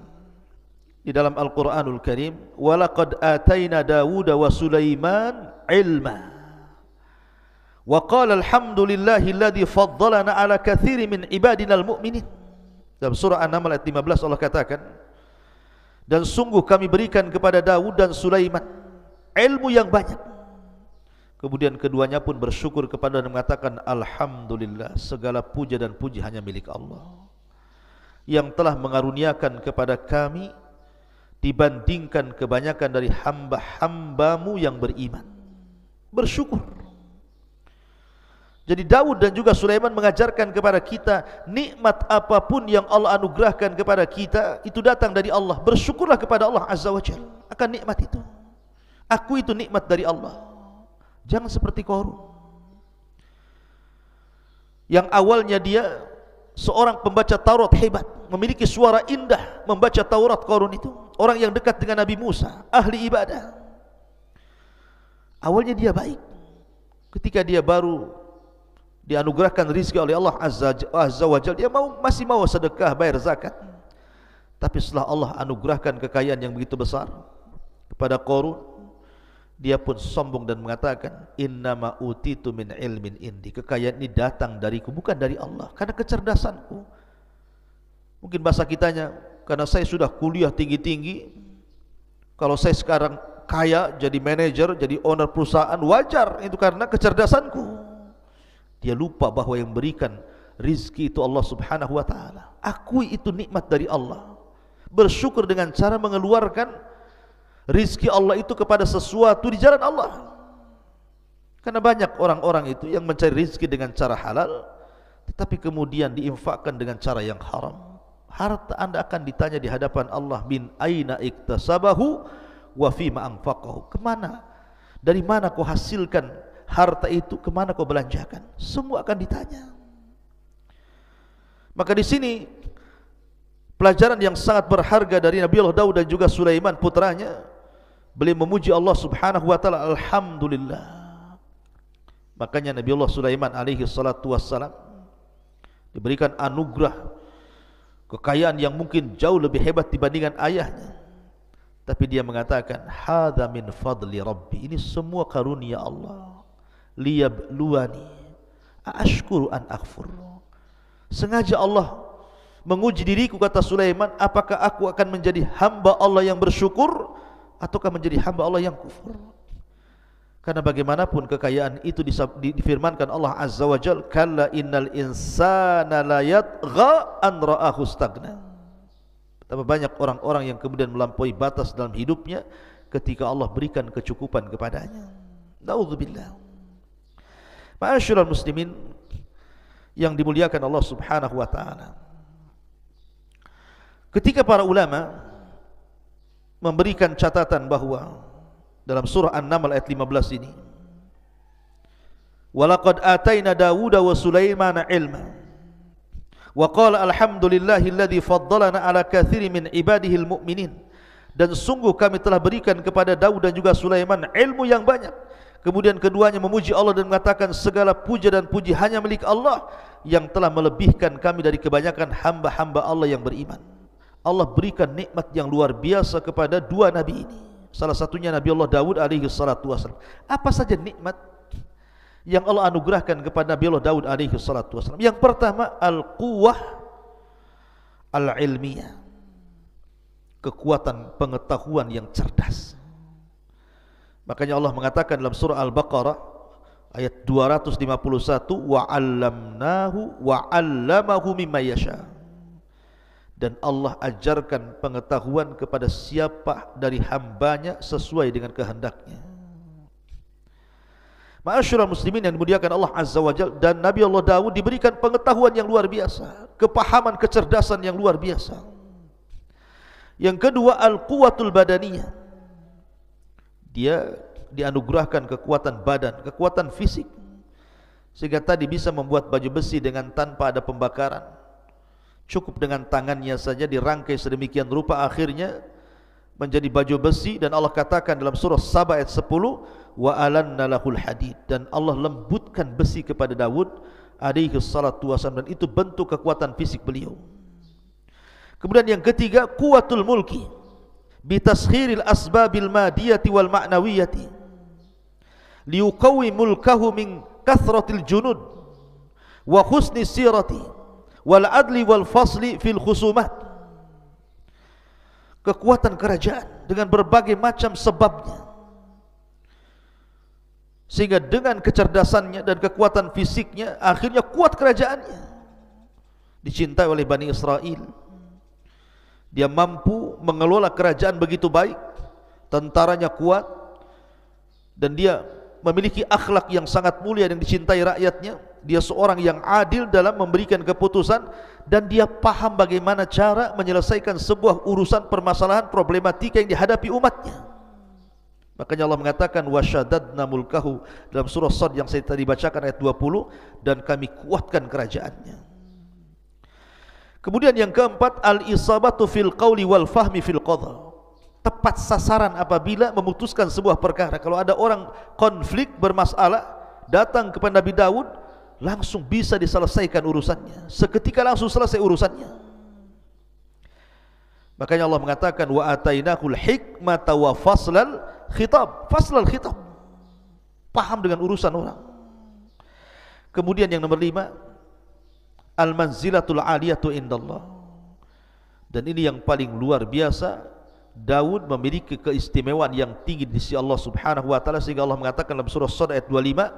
di dalam Al-Qur'anul Karim, "Walaqad atayna Dawuda wa Sulaiman ilma wa qala alhamdulillahi alladhi faddalana ala katsiri min ibadinal mu'minin." Dalam surah An-Naml ayat 15 Allah katakan, dan sungguh kami berikan kepada Daud dan Sulaiman ilmu yang banyak. Kemudian keduanya pun bersyukur kepada dan mengatakan, alhamdulillah, segala puja dan puji hanya milik Allah yang telah mengaruniakan kepada kami dibandingkan kebanyakan dari hamba-hambamu yang beriman. Bersyukur. Jadi Daud dan juga Sulaiman mengajarkan kepada kita, nikmat apapun yang Allah anugerahkan kepada kita itu datang dari Allah. Bersyukurlah kepada Allah Azza wa Jalla akan nikmat itu. Aku itu nikmat dari Allah. Jangan seperti Qarun, yang awalnya dia seorang pembaca Taurat hebat, memiliki suara indah membaca Taurat. Qarun itu orang yang dekat dengan Nabi Musa, ahli ibadah. Awalnya dia baik. Ketika dia baru dianugerahkan rizki oleh Allah Azza wa Jalla, dia masih mau sedekah, bayar zakat. Tapi setelah Allah anugerahkan kekayaan yang begitu besar kepada Qarun, dia pun sombong dan mengatakan, innama utitu min ilmin indi, kekayaan ini datang dariku, bukan dari Allah, karena kecerdasanku. Mungkin bahasa kitanya, karena saya sudah kuliah tinggi-tinggi, kalau saya sekarang kaya, jadi manajer, jadi owner perusahaan, wajar itu karena kecerdasanku. Dia lupa bahwa yang berikan rizki itu Allah Subhanahu wa ta'ala. Akui itu nikmat dari Allah. Bersyukur dengan cara mengeluarkan rizki Allah itu kepada sesuatu di jalan Allah. Karena banyak orang-orang itu yang mencari rizki dengan cara halal, tetapi kemudian diinfakkan dengan cara yang haram. Harta anda akan ditanya di hadapan Allah, min aina iktasabahu wa fima anfaqahu. Kemana? Dari mana kau hasilkan harta itu, kemana kau belanjakan? Semua akan ditanya. Maka di sini pelajaran yang sangat berharga dari Nabi Allah Daud dan juga Sulaiman putranya, beliau memuji Allah Subhanahu wa taala, alhamdulillah. Makanya Nabi Allah Sulaiman alaihi salatu wassalam diberikan anugerah kekayaan yang mungkin jauh lebih hebat dibandingkan ayahnya, tapi dia mengatakan, hadza min fadli rabbi, ini semua karunia Allah, liyabluwani aashkuru an akfur. Sengaja Allah menguji diriku, kata Sulaiman, apakah aku akan menjadi hamba Allah yang bersyukur ataukah menjadi hamba Allah yang kufur. Karena bagaimanapun kekayaan itu difirmankan Allah Azza wa Jalla, kalla innal insana la yatgha an ra'ahu stagna. Betapa banyak orang-orang yang kemudian melampaui batas dalam hidupnya ketika Allah berikan kecukupan kepadanya. Na'udzubillah. Ma'asyiral muslimin yang dimuliakan Allah Subhanahu wa taala, ketika para ulama memberikan catatan bahwa dalam surah An-Naml ayat 15 ini, walaqad atayna Dawuda wa Sulaimana ilma wa qala alhamdulillahilladzi faddalana ala katsiri min ibadihil mu'minin, dan sungguh kami telah berikan kepada Daud dan juga Sulaiman ilmu yang banyak. Kemudian keduanya memuji Allah dan mengatakan, segala puja dan puji hanya milik Allah yang telah melebihkan kami dari kebanyakan hamba-hamba Allah yang beriman. Allah berikan nikmat yang luar biasa kepada dua nabi ini. Salah satunya Nabi Allah Daud alaihi salatu wassalam. Apa saja nikmat yang Allah anugerahkan kepada Nabi Allah Daud alaihi salatu wassalam? Yang pertama, al-quwwah al-ilmiyah, kekuatan pengetahuan yang cerdas. Makanya Allah mengatakan dalam surah Al-Baqarah ayat 251, wa 'allamnahu wa 'allamahu mimma yasha. Dan Allah ajarkan pengetahuan kepada siapa dari hambanya sesuai dengan kehendaknya. Ma'asyiral muslimin yang dimuliakan Allah Azza wa Jalla, dan Nabi Allah Daud diberikan pengetahuan yang luar biasa, kepahaman, kecerdasan yang luar biasa. Yang kedua, al-quwatul badaniyah. Dia dianugerahkan kekuatan badan, kekuatan fisik, sehingga tadi bisa membuat baju besi dengan tanpa ada pembakaran. Cukup dengan tangannya saja dirangkai sedemikian rupa, akhirnya menjadi baju besi. Dan Allah katakan dalam surah Saba ayat 10, wa alanna lahul hadid, dan Allah lembutkan besi kepada Daud alaihi salatu wasallam, dan itu bentuk kekuatan fisik beliau. Kemudian yang ketiga, quwatul mulki bitaskhiril asbabil madiyati wal ma'nawiyati liuqawi mulkahu min kathratil junud wa husni sirati wal adli wal fasli fil khusumat. Kekuatan kerajaan dengan berbagai macam sebabnya, sehingga dengan kecerdasannya dan kekuatan fisiknya akhirnya kuat kerajaannya, dicintai oleh Bani Israel. Dia mampu mengelola kerajaan begitu baik, tentaranya kuat, dan dia memiliki akhlak yang sangat mulia dan dicintai rakyatnya. Dia seorang yang adil dalam memberikan keputusan, dan dia paham bagaimana cara menyelesaikan sebuah urusan permasalahan problematika yang dihadapi umatnya. Makanya Allah mengatakan wasyadadna mulkahu dalam surah Sad yang saya tadi bacakan ayat 20, dan kami kuatkan kerajaannya. Kemudian yang keempat, al-isabatu fil qawli wal fahmi fil qadha. Tepat sasaran apabila memutuskan sebuah perkara. Kalau ada orang konflik bermasalah datang kepada Nabi Daud, langsung bisa diselesaikan urusannya, seketika langsung selesai urusannya. Makanya Allah mengatakan wa atainahul hikmata wa faslal khitab. Faslal khitab, paham dengan urusan orang. Kemudian yang nomor 5, al manzilatul aliyatu indallah. Dan ini yang paling luar biasa, Daud memiliki keistimewaan yang tinggi di sisi Allah Subhanahu wa taala, sehingga Allah mengatakan dalam surah Sad ayat 25,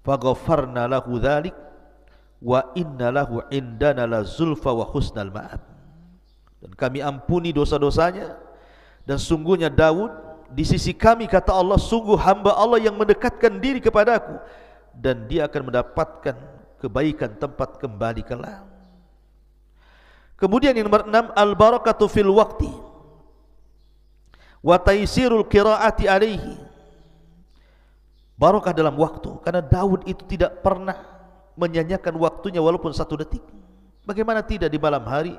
faghfarna lahu dzalik wa inna lahu indana la zulfa wa husnal ma'ab. Dan kami ampuni dosa-dosanya, dan sungguhnya Daud di sisi kami, kata Allah, sungguh hamba Allah yang mendekatkan diri kepadaku, dan dia akan mendapatkan kebaikan tempat kembali kelak. Kemudian yang nomor 6, al barakatu fil waqti wa taysirul qiraati alaihi. Barakah dalam waktu, karena Daud itu tidak pernah menyanyiakan waktunya walaupun 1 detik. Bagaimana tidak di malam hari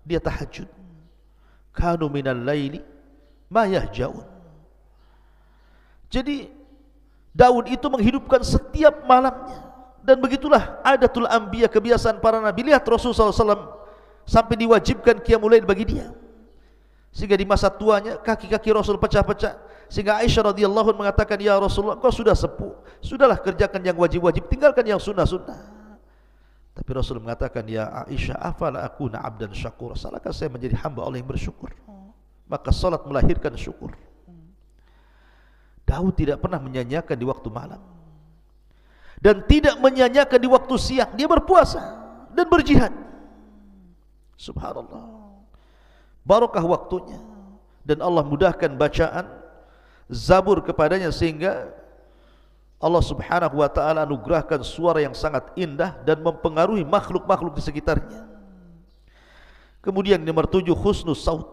dia tahajud. Kanu minal laili ma yahjaun. Jadi Daud itu menghidupkan setiap malamnya, dan begitulah adatul anbiya, kebiasaan para nabi. Lihat Rasulullah SAW sampai diwajibkan qiyamul lail bagi dia, sehingga di masa tuanya kaki-kaki Rasul pecah-pecah, sehingga Aisyah radhiyallahu anha mengatakan, ya Rasulullah, kau sudah sepuh, sudahlah kerjakan yang wajib-wajib, tinggalkan yang sunnah-sunnah. Tapi Rasul mengatakan, ya Aisyah, afala akuna abdan syakur, salahkah saya menjadi hamba Allah yang bersyukur? Maka salat melahirkan syukur. Daud tidak pernah menyanyiakan di waktu malam, dan tidak menyanyiakan di waktu siang. Dia berpuasa dan berjihad. Subhanallah, barakah waktunya, dan Allah mudahkan bacaan Zabur kepadanya, sehingga Allah Subhanahu wa taala anugerahkan suara yang sangat indah dan mempengaruhi makhluk-makhluk di sekitarnya. Kemudian nomor 7, husnus saut,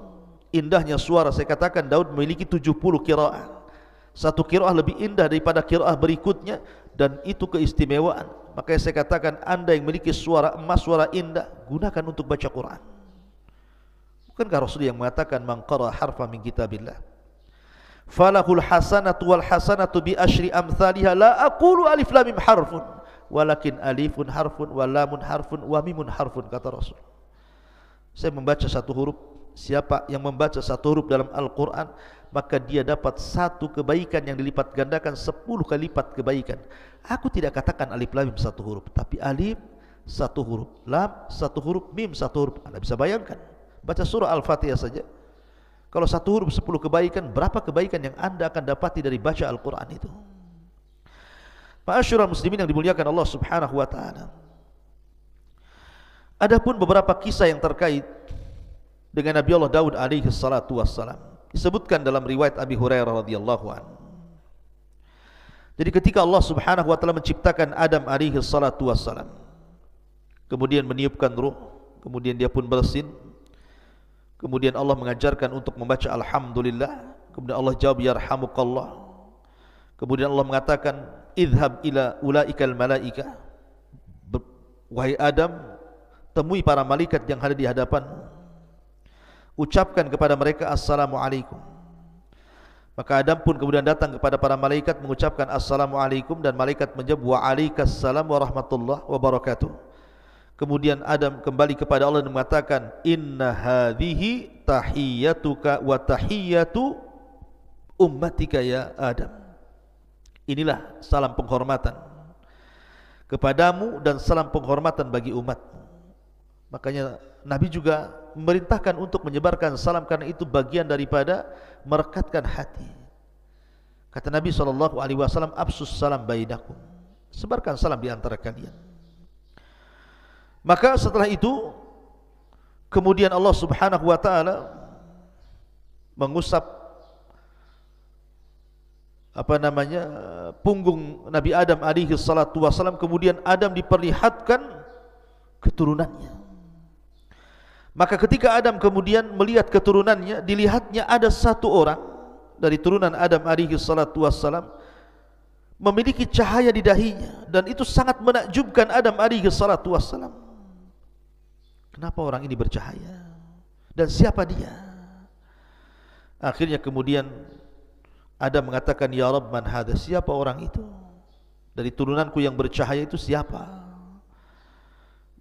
indahnya suara. Saya katakan Daud memiliki 70 qiraah. Satu qiraah lebih indah daripada qiraah berikutnya, dan itu keistimewaan. Makanya saya katakan, anda yang memiliki suara emas, suara indah, gunakan untuk baca Quran. Bukankah Rasul yang mengatakan, man qara harfa min kitabillah falahul hasanatu wal hasanatu bi asyri amthaliha, la aqulu alif lam mim harfun walakin alifun harfun wa lamun harfun wa mimun harfun, kata Rasul. Saya membaca 1 huruf, siapa yang membaca 1 huruf dalam Al-Quran, maka dia dapat 1 kebaikan yang dilipat gandakan 10 kali lipat kebaikan. Aku tidak katakan alif lam mim 1 huruf, tapi alif 1 huruf, lam 1 huruf, mim 1 huruf. Anda bisa bayangkan, baca surah Al-Fatihah saja Kalau satu huruf 10 kebaikan, berapa kebaikan yang anda akan dapati dari baca Al-Quran itu? Ma'asyiral muslimin yang dimuliakan Allah subhanahu wa ta'ala, adapun beberapa kisah yang terkait dengan Nabi Allah Daud alaihi salatu wassalam disebutkan dalam riwayat Abi Hurairah radhiyallahu anhu. Jadi ketika Allah subhanahu wa ta'ala menciptakan Adam alaihi salatu wassalam, kemudian meniupkan ruh, kemudian dia pun bersin, kemudian Allah mengajarkan untuk membaca Alhamdulillah, kemudian Allah jawab yarhamukallah, kemudian Allah mengatakan idhab ila ulaikal malaika, wahai Adam, temui para malaikat yang ada di hadapanmu, ucapkan kepada mereka assalamualaikum. Maka Adam pun kemudian datang kepada para malaikat mengucapkan assalamualaikum, dan malaikat menjawab waalaikumsalam warahmatullahi wabarakatuh. Kemudian Adam kembali kepada Allah dan mengatakan inna hadhihi tahiyyatuka wa tahiyyatu ummatika ya Adam. Inilah salam penghormatan kepadamu dan salam penghormatan bagi umatmu. Makanya Nabi juga memerintahkan untuk menyebarkan salam, karena itu bagian daripada merekatkan hati. Kata Nabi SAW, absus salam bainakum, sebarkan salam di antara kalian. Maka setelah itu kemudian Allah subhanahu wa ta'ala mengusap punggung Nabi Adam alaihi salatu wassalam, kemudian Adam diperlihatkan keturunannya. Maka ketika Adam kemudian melihat keturunannya, dilihatnya ada satu orang dari turunan Adam alaihi salatu wassalam memiliki cahaya di dahinya, dan itu sangat menakjubkan Adam alaihi salatu wassalam. Kenapa orang ini bercahaya? Dan siapa dia? Akhirnya kemudian Adam mengatakan, ya Rabb, man hadha, siapa orang itu? Dari turunanku yang bercahaya itu siapa?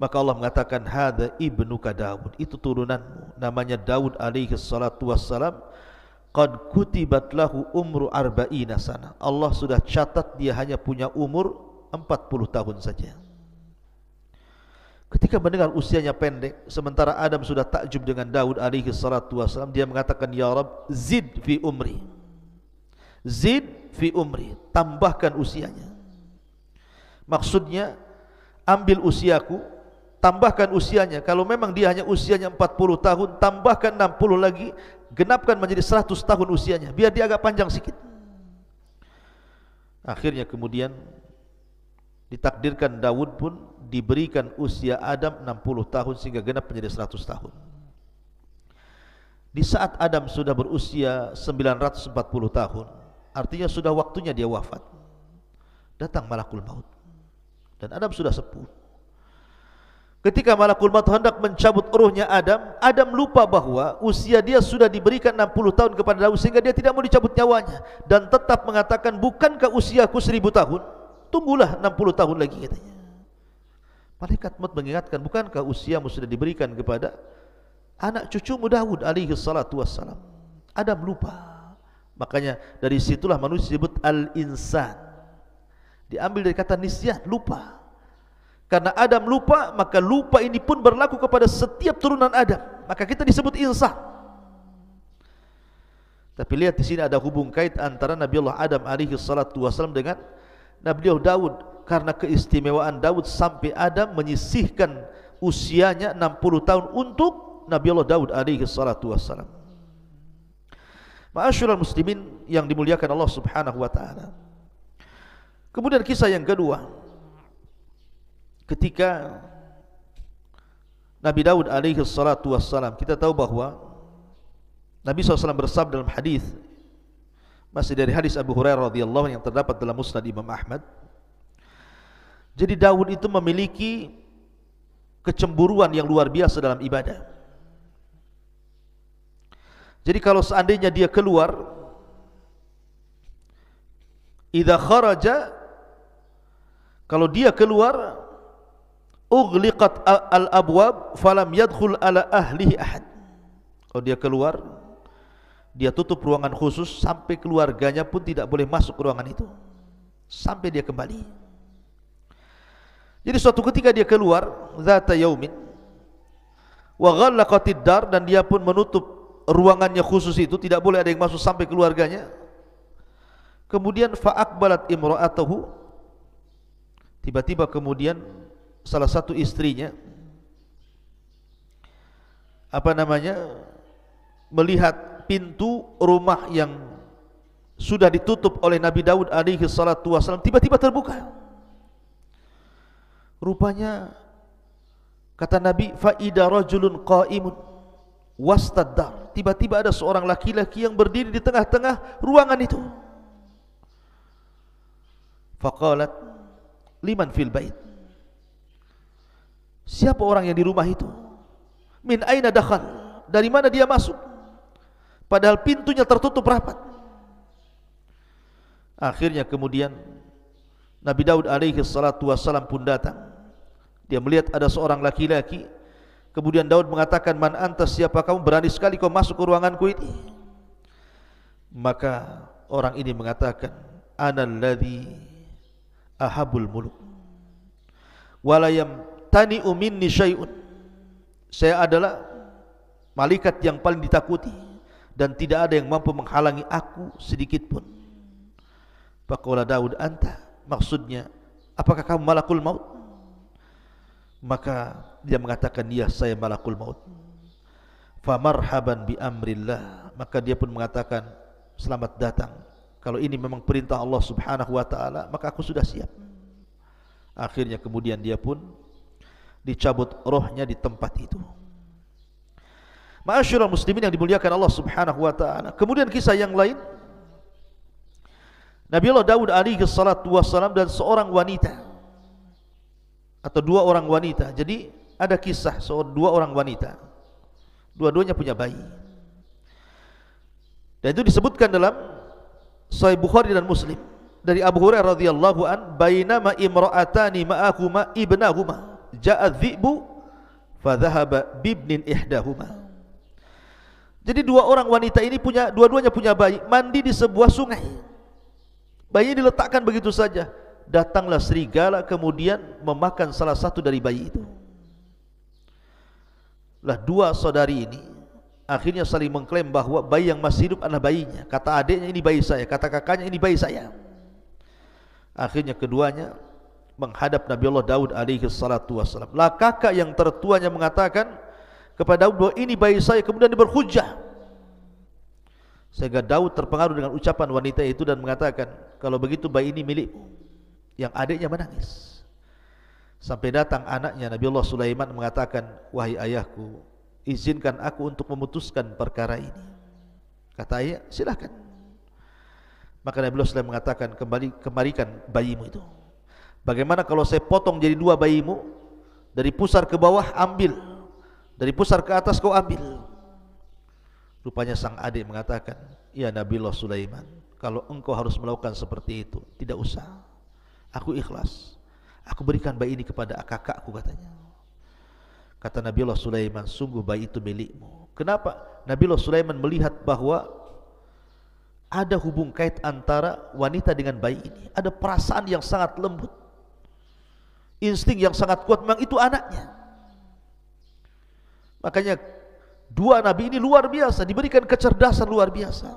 Maka Allah mengatakan, hadha ibnuka Daud, itu turunanmu, namanya Daud alaihi salatu wassalam. Qad kutibat lahu umru arba'ina sana, Allah sudah catat dia hanya punya umur 40 tahun saja. Ketika mendengar usianya pendek, sementara Adam sudah takjub dengan Daud alaihi salatu wassalam, dia mengatakan, ya Rabb, zid fi umri, zid fi umri, tambahkan usianya. Maksudnya, ambil usiaku, tambahkan usianya. Kalau memang dia hanya usianya 40 tahun, tambahkan 60 lagi, genapkan menjadi 100 tahun usianya, biar dia agak panjang sedikit. Akhirnya kemudian ditakdirkan Daud pun diberikan usia Adam 60 tahun sehingga genap menjadi 100 tahun. Di saat Adam sudah berusia 940 tahun, artinya sudah waktunya dia wafat, datang malakul maut, dan Adam sudah sepuh. Ketika malakul maut hendak mencabut ruhnya Adam, Adam lupa bahwa usia dia sudah diberikan 60 tahun kepada Daud, sehingga dia tidak mau dicabut nyawanya, dan tetap mengatakan, bukankah usiaku 1000 tahun? Tunggulah 60 tahun lagi, katanya. Malaikat maut mengingatkan, bukankah usiamu sudah diberikan kepada anak cucumu Daud alaihi salatu wassalam? Adam lupa. Makanya dari situlah manusia disebut al-insan, diambil dari kata nisyan, lupa. Karena Adam lupa, maka lupa ini pun berlaku kepada setiap turunan Adam, maka kita disebut insan. Tapi lihat di sini ada hubung kait antara Nabi Allah Adam alaihi salatu wassalam dengan Nabi Allah Daud, karena keistimewaan Daud sampai Adam menyisihkan usianya 60 tahun untuk Nabi Allah Daud alaihi salatu wassalam. Ma'asyiral muslimin yang dimuliakan Allah subhanahu wa ta'ala. Kemudian kisah yang kedua, ketika Nabi Daud alaihi salatu wassalam, kita tahu bahwa Nabi SAW bersabda dalam hadis, masih dari hadis Abu Hurairah radhiyallahu anhu yang terdapat dalam Musnad Imam Ahmad. Jadi Daud itu memiliki kecemburuan yang luar biasa dalam ibadah. Jadi kalau seandainya dia keluar, idza kharaja, kalau dia keluar, ughliqat al-abwab falam yadkhul ala ahlihi ahad. Kalau dia keluar, dia tutup ruangan khusus, sampai keluarganya pun tidak boleh masuk ke ruangan itu sampai dia kembali. Jadi suatu ketika dia keluar, zata yaumin wa ghallaqatid dar, dan dia pun menutup ruangannya khusus itu, tidak boleh ada yang masuk sampai keluarganya. Kemudian fa'aqbalat imra'atuhu, tiba-tiba kemudian salah satu istrinya melihat pintu rumah yang sudah ditutup oleh Nabi Daud alaihi salatu wasallam tiba-tiba terbuka. Rupanya kata Nabi, fa'ida rajulun qa'imun wastaddar, tiba-tiba ada seorang laki-laki yang berdiri di tengah-tengah ruangan itu. Faqalat liman fil bait, siapa orang yang di rumah itu? Min aina dakhal, dari mana dia masuk? Padahal pintunya tertutup rapat. Akhirnya kemudian Nabi Daud alaihi salatu wassalam pun datang. Dia melihat ada seorang laki-laki. Kemudian Daud mengatakan, man antas, siapa kamu, berani sekali kau masuk ke ruanganku ini? Maka orang ini mengatakan, ana alladhi ahabul muluk wala yamtani'u minni syai'un, saya adalah malaikat yang paling ditakuti dan tidak ada yang mampu menghalangi aku sedikit pun. Faqala Daud, anta, maksudnya apakah kamu malakul maut? Maka dia mengatakan, ya, saya malakul maut. Fa marhaban bi amrillah, maka dia pun mengatakan, selamat datang, kalau ini memang perintah Allah Subhanahu wa taala, maka aku sudah siap. Akhirnya kemudian dia pun dicabut rohnya di tempat itu. Ma'asyiral muslimin yang dimuliakan Allah Subhanahu wa taala. Kemudian kisah yang lain, Nabi Allah Daud alaihi salatu wassalam dan seorang wanita atau dua orang wanita. Jadi ada kisah dua orang wanita, dua-duanya punya bayi, dan itu disebutkan dalam Sahih Bukhari dan Muslim dari Abu Hurairah radhiyallahu an, bainama imra'atani ma'ahuma ibnahuma ja'a dhi'bu fa dhahaba bibnin ihdahuma. Jadi dua orang wanita ini dua-duanya punya bayi, mandi di sebuah sungai. Bayi diletakkan begitu saja. Datanglah serigala kemudian memakan salah satu dari bayi itu. Lah dua saudari ini akhirnya saling mengklaim bahwa bayi yang masih hidup adalah bayinya. Kata adiknya, ini bayi saya. Kata kakaknya, ini bayi saya. Akhirnya keduanya menghadap Nabi Allah Daud alaihi salatu wassalam. Lah kakak yang tertuanya mengatakan kepada Daud bahwa ini bayi saya, kemudian dia berhujjah. Sehingga Daud terpengaruh dengan ucapan wanita itu dan mengatakan, kalau begitu bayi ini milikmu. Yang adiknya menangis. Sampai datang anaknya Nabi Allah Sulaiman mengatakan, wahai ayahku, izinkan aku untuk memutuskan perkara ini. Kata ayah, silakan. Maka Nabi Allah Sulaiman mengatakan, kembalikan bayimu itu. Bagaimana kalau saya potong jadi dua bayimu, dari pusar ke bawah ambil, dari pusar ke atas kau ambil. Rupanya sang adik mengatakan, ya Nabi Allah Sulaiman, kalau engkau harus melakukan seperti itu, tidak usah, aku ikhlas. Aku berikan bayi ini kepada kakakku, katanya. Kata Nabi Allah Sulaiman, sungguh bayi itu milikmu. Kenapa? Nabi Allah Sulaiman melihat bahwa ada hubung kait antara wanita dengan bayi ini. Ada perasaan yang sangat lembut, insting yang sangat kuat, memang itu anaknya. Makanya dua nabi ini luar biasa, diberikan kecerdasan luar biasa.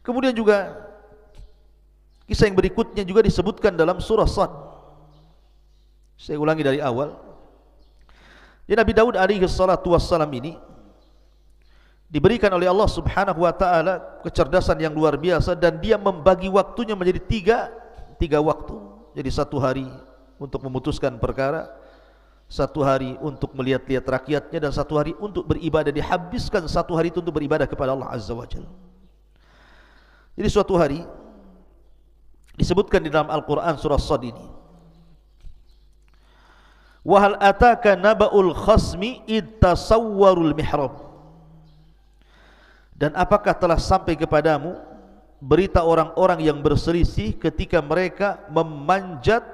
Kemudian juga kisah yang berikutnya juga disebutkan dalam surah Sad. Saya ulangi dari awal. Ya, Nabi Daud alaihi salatu wassalam ini diberikan oleh Allah Subhanahu wa taala kecerdasan yang luar biasa, dan dia membagi waktunya menjadi tiga waktu. Jadi satu hari untuk memutuskan perkara, satu hari untuk melihat-lihat rakyatnya, dan satu hari untuk beribadah. Dihabiskan satu hari itu untuk beribadah kepada Allah Azza wa Jalla. Jadi suatu hari disebutkan di dalam Al-Quran surah Sad ini, wa hal ataka naba'ul khasmi id tasawwarul mihrab, dan apakah telah sampai kepadamu berita orang-orang yang berselisih ketika mereka memanjat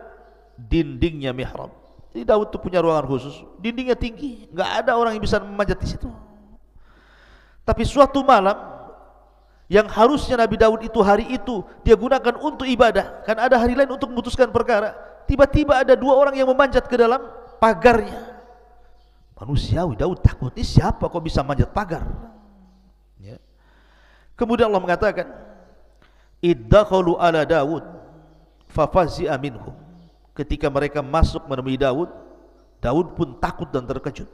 dindingnya mihrab. Jadi Daud itu punya ruangan khusus, dindingnya tinggi, enggak ada orang yang bisa memanjat di situ. Tapi suatu malam yang harusnya Nabi Daud itu hari itu dia gunakan untuk ibadah, kan ada hari lain untuk memutuskan perkara, tiba-tiba ada dua orang yang memanjat ke dalam pagarnya. Manusiawi, Daud takut, ini siapa kok bisa manjat pagar? Ya. Kemudian Allah mengatakan, iddakhalu ala Daud fafazi'a minhum. Ketika mereka masuk menemui Daud, Daud pun takut dan terkejut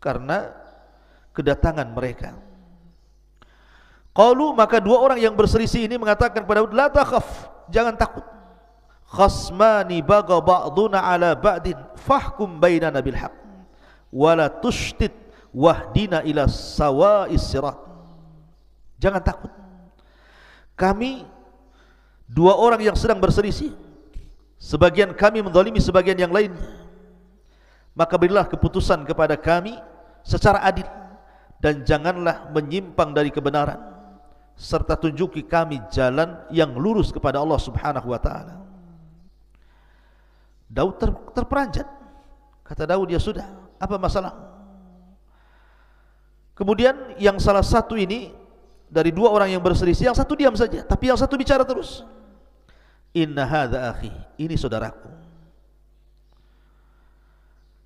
karena kedatangan mereka. Qalu, maka dua orang yang berselisih ini mengatakan kepada Daud, la takhaf, jangan takut. Khasmani baga ba'duna ala ba'din fahkum bainana bil haqq wala tushtid wahdina ila sawa'is sirat. Jangan takut, kami dua orang yang sedang berselisih, sebagian kami menzalimi sebagian yang lainnya, maka berilah keputusan kepada kami secara adil dan janganlah menyimpang dari kebenaran, serta tunjuki kami jalan yang lurus kepada Allah Subhanahu wa ta'ala. Daud terperanjat. Kata Daud, ya sudah, apa masalah? Kemudian yang salah satu ini dari dua orang yang berselisih, yang satu diam saja, tapi yang satu bicara terus. Inna hadza akhi, ini saudaraku.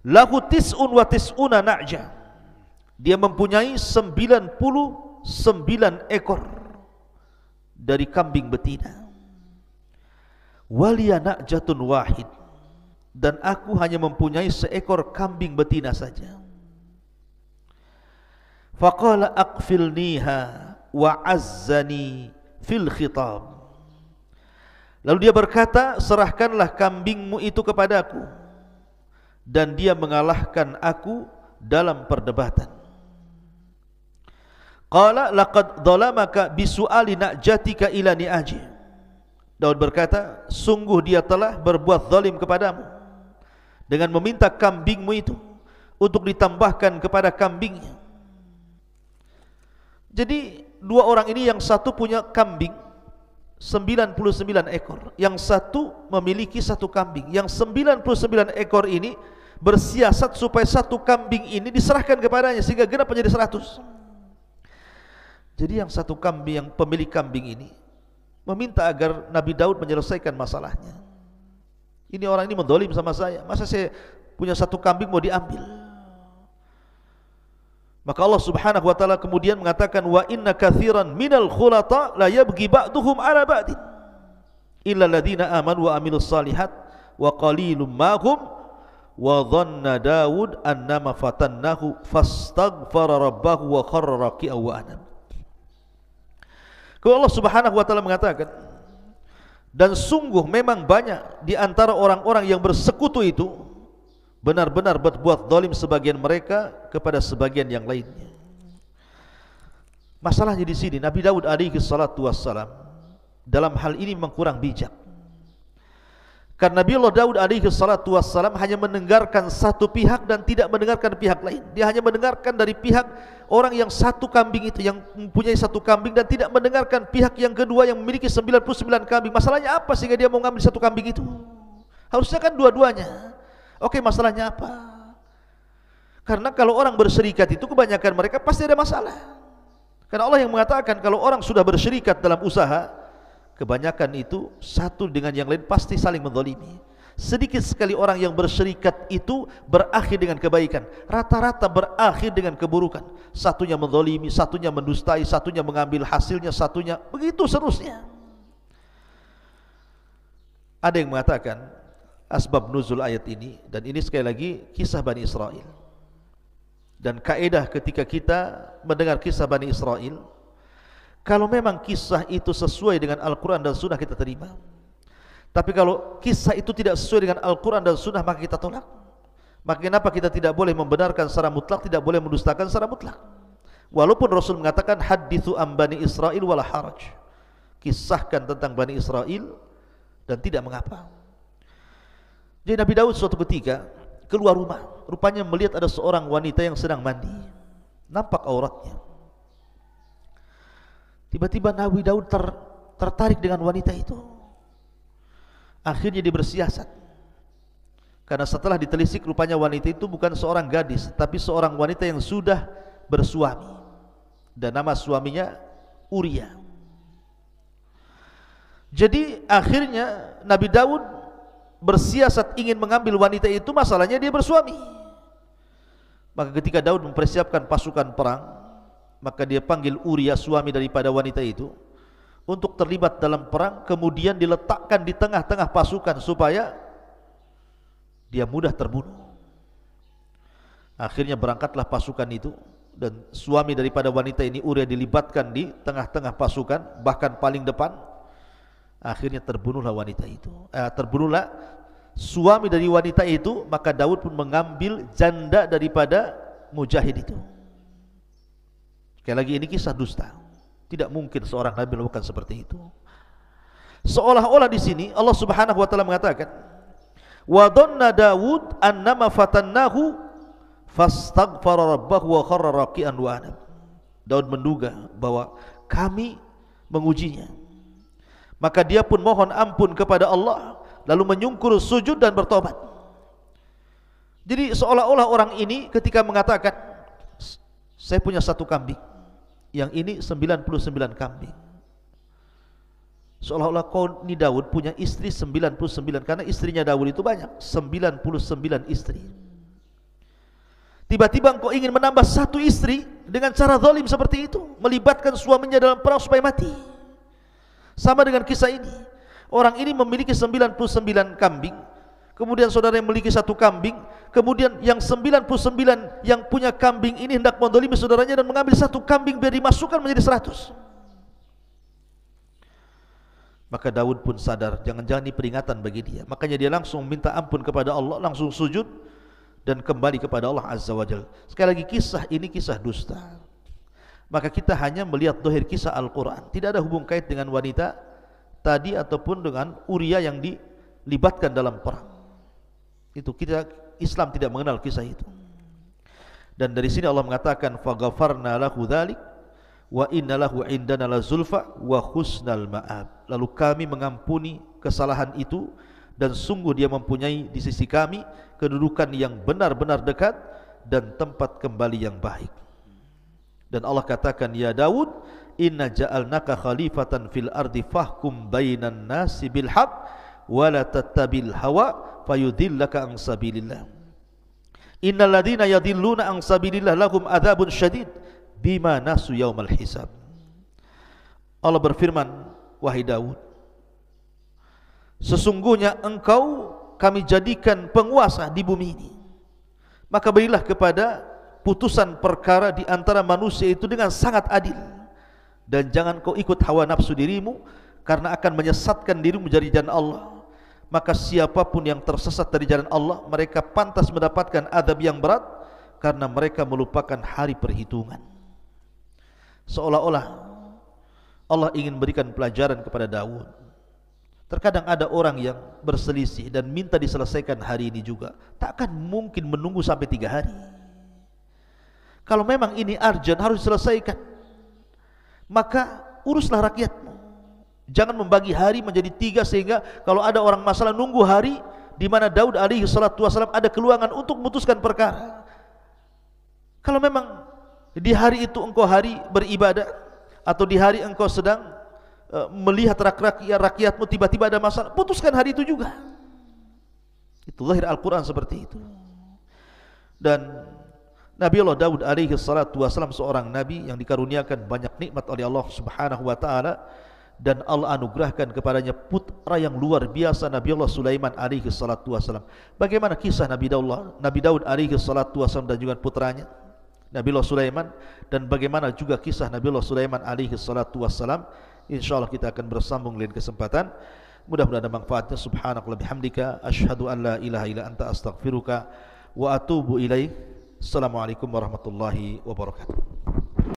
Lahu tis'un wa tis'una na'ja. Dia mempunyai 99 ekor dari kambing betina. Waliya na'jatun wahid, dan aku hanya mempunyai seekor kambing betina saja. Faqala aqfilniha wa azzani fil khitab. Lalu dia berkata, serahkanlah kambingmu itu kepadaku, dan dia mengalahkan aku dalam perdebatan. Qala laqad dhalamaka bisu'ali na'jatika ila ni'aji. Daud berkata, sungguh dia telah berbuat zalim kepadamu dengan meminta kambingmu itu untuk ditambahkan kepada kambingnya. Jadi dua orang ini, yang satu punya kambing 99 ekor, yang satu memiliki satu kambing. Yang 99 ekor ini bersiasat supaya satu kambing ini diserahkan kepadanya sehingga genap menjadi 100. Jadi yang satu kambing, yang pemilik kambing ini meminta agar Nabi Daud menyelesaikan masalahnya. Ini orang ini mendolim sama saya, masa saya punya satu kambing mau diambil? Maka Allah Subhanahu wa ta'ala kemudian mengatakan, wa inna kathiran minal khulata la yabghi ba'duhum ala ba'din illa alladhina amanu wa amilus salihat wa qalilum mahum wa dhanna Daud annama fatannahu fastaghfara rabbahu wa kharra raki'an wa anam. Kalau Allah Subhanahu wa ta'ala mengatakan, dan sungguh memang banyak di antara orang-orang yang bersekutu itu benar-benar berbuat zalim sebagian mereka kepada sebagian yang lainnya. Masalahnya di sini, Nabi Daud alaihi salatu wassalam dalam hal ini memang kurang bijak. Karena Nabi Allah Daud alaihi salatu wassalam hanya mendengarkan satu pihak dan tidak mendengarkan pihak lain. Dia hanya mendengarkan dari pihak orang yang satu kambing itu, yang mempunyai satu kambing, dan tidak mendengarkan pihak yang kedua yang memiliki 99 kambing. Masalahnya apa sehingga dia mau mengambil satu kambing itu? Harusnya kan dua-duanya. Oke, masalahnya apa? Karena kalau orang berserikat itu kebanyakan mereka pasti ada masalah. Karena Allah yang mengatakan kalau orang sudah berserikat dalam usaha, kebanyakan itu satu dengan yang lain pasti saling menzalimi. Sedikit sekali orang yang berserikat itu berakhir dengan kebaikan, rata-rata berakhir dengan keburukan. Satunya menzalimi, satunya mendustai, satunya mengambil hasilnya, satunya begitu seterusnya. Ada yang mengatakan asbab nuzul ayat ini, dan ini sekali lagi kisah Bani Israel. Dan kaedah ketika kita mendengar kisah Bani Israel, kalau memang kisah itu sesuai dengan Al-Quran dan Sunnah kita terima. Tapi kalau kisah itu tidak sesuai dengan Al-Quran dan Sunnah, maka kita tolak. Maka kenapa kita tidak boleh membenarkan secara mutlak, tidak boleh mendustakan secara mutlak? Walaupun Rasul mengatakan hadithu am Bani Israel wala haraj, kisahkan tentang Bani Israel dan tidak mengapa. Jadi Nabi Daud suatu ketika keluar rumah, rupanya melihat ada seorang wanita yang sedang mandi, nampak auratnya. Tiba-tiba Nabi Daud tertarik dengan wanita itu. Akhirnya dia bersiasat. Karena setelah ditelisik, rupanya wanita itu bukan seorang gadis, tapi seorang wanita yang sudah bersuami. Dan nama suaminya Uria. Jadi akhirnya Nabi Daud bersiasat ingin mengambil wanita itu, masalahnya dia bersuami. Maka ketika Daud mempersiapkan pasukan perang, maka dia panggil Uria, suami daripada wanita itu, untuk terlibat dalam perang, kemudian diletakkan di tengah-tengah pasukan supaya dia mudah terbunuh. Akhirnya berangkatlah pasukan itu, dan suami daripada wanita ini, Uria, dilibatkan di tengah-tengah pasukan, bahkan paling depan. Akhirnya terbunuhlah wanita itu, terbunuhlah suami dari wanita itu. Maka Daud pun mengambil janda daripada mujahid itu. Sekali lagi, ini kisah dusta. Tidak mungkin seorang nabi melakukan seperti itu. Seolah-olah di sini Allah Subhanahu wa taala mengatakan, wa dhanna Daud annama fatannahu fastaghfara rabbahu wa kharra raqian wa anab. Daud menduga bahwa kami mengujinya, maka dia pun mohon ampun kepada Allah, lalu menyungkur sujud dan bertobat. Jadi seolah-olah orang ini ketika mengatakan, saya punya satu kambing, yang ini 99 kambing. Seolah-olah kau ni Daud punya istri 99, karena istrinya Daud itu banyak, 99 istri. Tiba-tiba engkau ingin menambah satu istri dengan cara zalim seperti itu, melibatkan suaminya dalam perang supaya mati. Sama dengan kisah ini. Orang ini memiliki 99 kambing, kemudian saudara yang memiliki satu kambing, kemudian yang 99 yang punya kambing ini hendak mendolimi saudaranya dan mengambil satu kambing biar dimasukkan menjadi 100. Maka Daud pun sadar, jangan-jangan ini peringatan bagi dia. Makanya dia langsung minta ampun kepada Allah, langsung sujud dan kembali kepada Allah Azza wa Jalla. Sekali lagi, kisah ini kisah dusta. Maka kita hanya melihat dohir kisah Al-Quran, tidak ada hubung kait dengan wanita tadi ataupun dengan Uria yang dilibatkan dalam perang. Itu kita, Islam tidak mengenal kisah itu. Dan dari sini Allah mengatakan, faghfarna lahu dzalik wa inna lahu indana lazulfa wa husnal ma'ab. Lalu kami mengampuni kesalahan itu, dan sungguh dia mempunyai di sisi kami kedudukan yang benar-benar dekat dan tempat kembali yang baik. Dan Allah katakan, ya Daud, inna ja'alnaka khalifatan fil ardi fahkum bainan nasi bil haq wa la tattabil hawa fayudillaka an sabilillah. Innal ladina yadilluna an sabilillah lahum adzabun syadid bima nasu yaumal hisab. Allah berfirman, wahai Daud, sesungguhnya engkau kami jadikan penguasa di bumi ini, maka berilah kepada putusan perkara di antara manusia itu dengan sangat adil, dan jangan kau ikut hawa nafsu dirimu, karena akan menyesatkan dirimu dari jalan Allah. Maka siapapun yang tersesat dari jalan Allah, mereka pantas mendapatkan adab yang berat, karena mereka melupakan hari perhitungan. Seolah-olah Allah ingin berikan pelajaran kepada Daud. Terkadang ada orang yang berselisih dan minta diselesaikan hari ini juga, takkan mungkin menunggu sampai 3 hari. Kalau memang ini urgent, harus diselesaikan, maka uruslah rakyatmu. Jangan membagi hari menjadi 3 sehingga kalau ada orang masalah nunggu hari di mana Daud alaihi salatu wasallam ada keluangan untuk memutuskan perkara. Kalau memang di hari itu engkau hari beribadah, atau di hari engkau sedang melihat rakyatmu tiba-tiba ada masalah, putuskan hari itu juga. Itu lahir Al-Quran seperti itu. Dan Nabi Allah Daud alaihi salatu wasallam seorang nabi yang dikaruniakan banyak nikmat oleh Allah Subhanahu wa taala, dan Allah anugerahkan kepadanya putra yang luar biasa, Nabi Allah Sulaiman alaihi salatu wasallam. Bagaimana kisah Nabi Daud alaihi salatu wasallam dan juga putranya Nabi Allah Sulaiman, dan bagaimana juga kisah Nabi Allah Sulaiman alaihi salatu wasallam, insyaallah kita akan bersambung lain kesempatan. Mudah-mudahan ada manfaatnya. Subhanakallahumma bihamdika asyhadu an la ilaha illa anta astaghfiruka wa atubu ilaik. Assalamualaikum warahmatullahi wabarakatuh.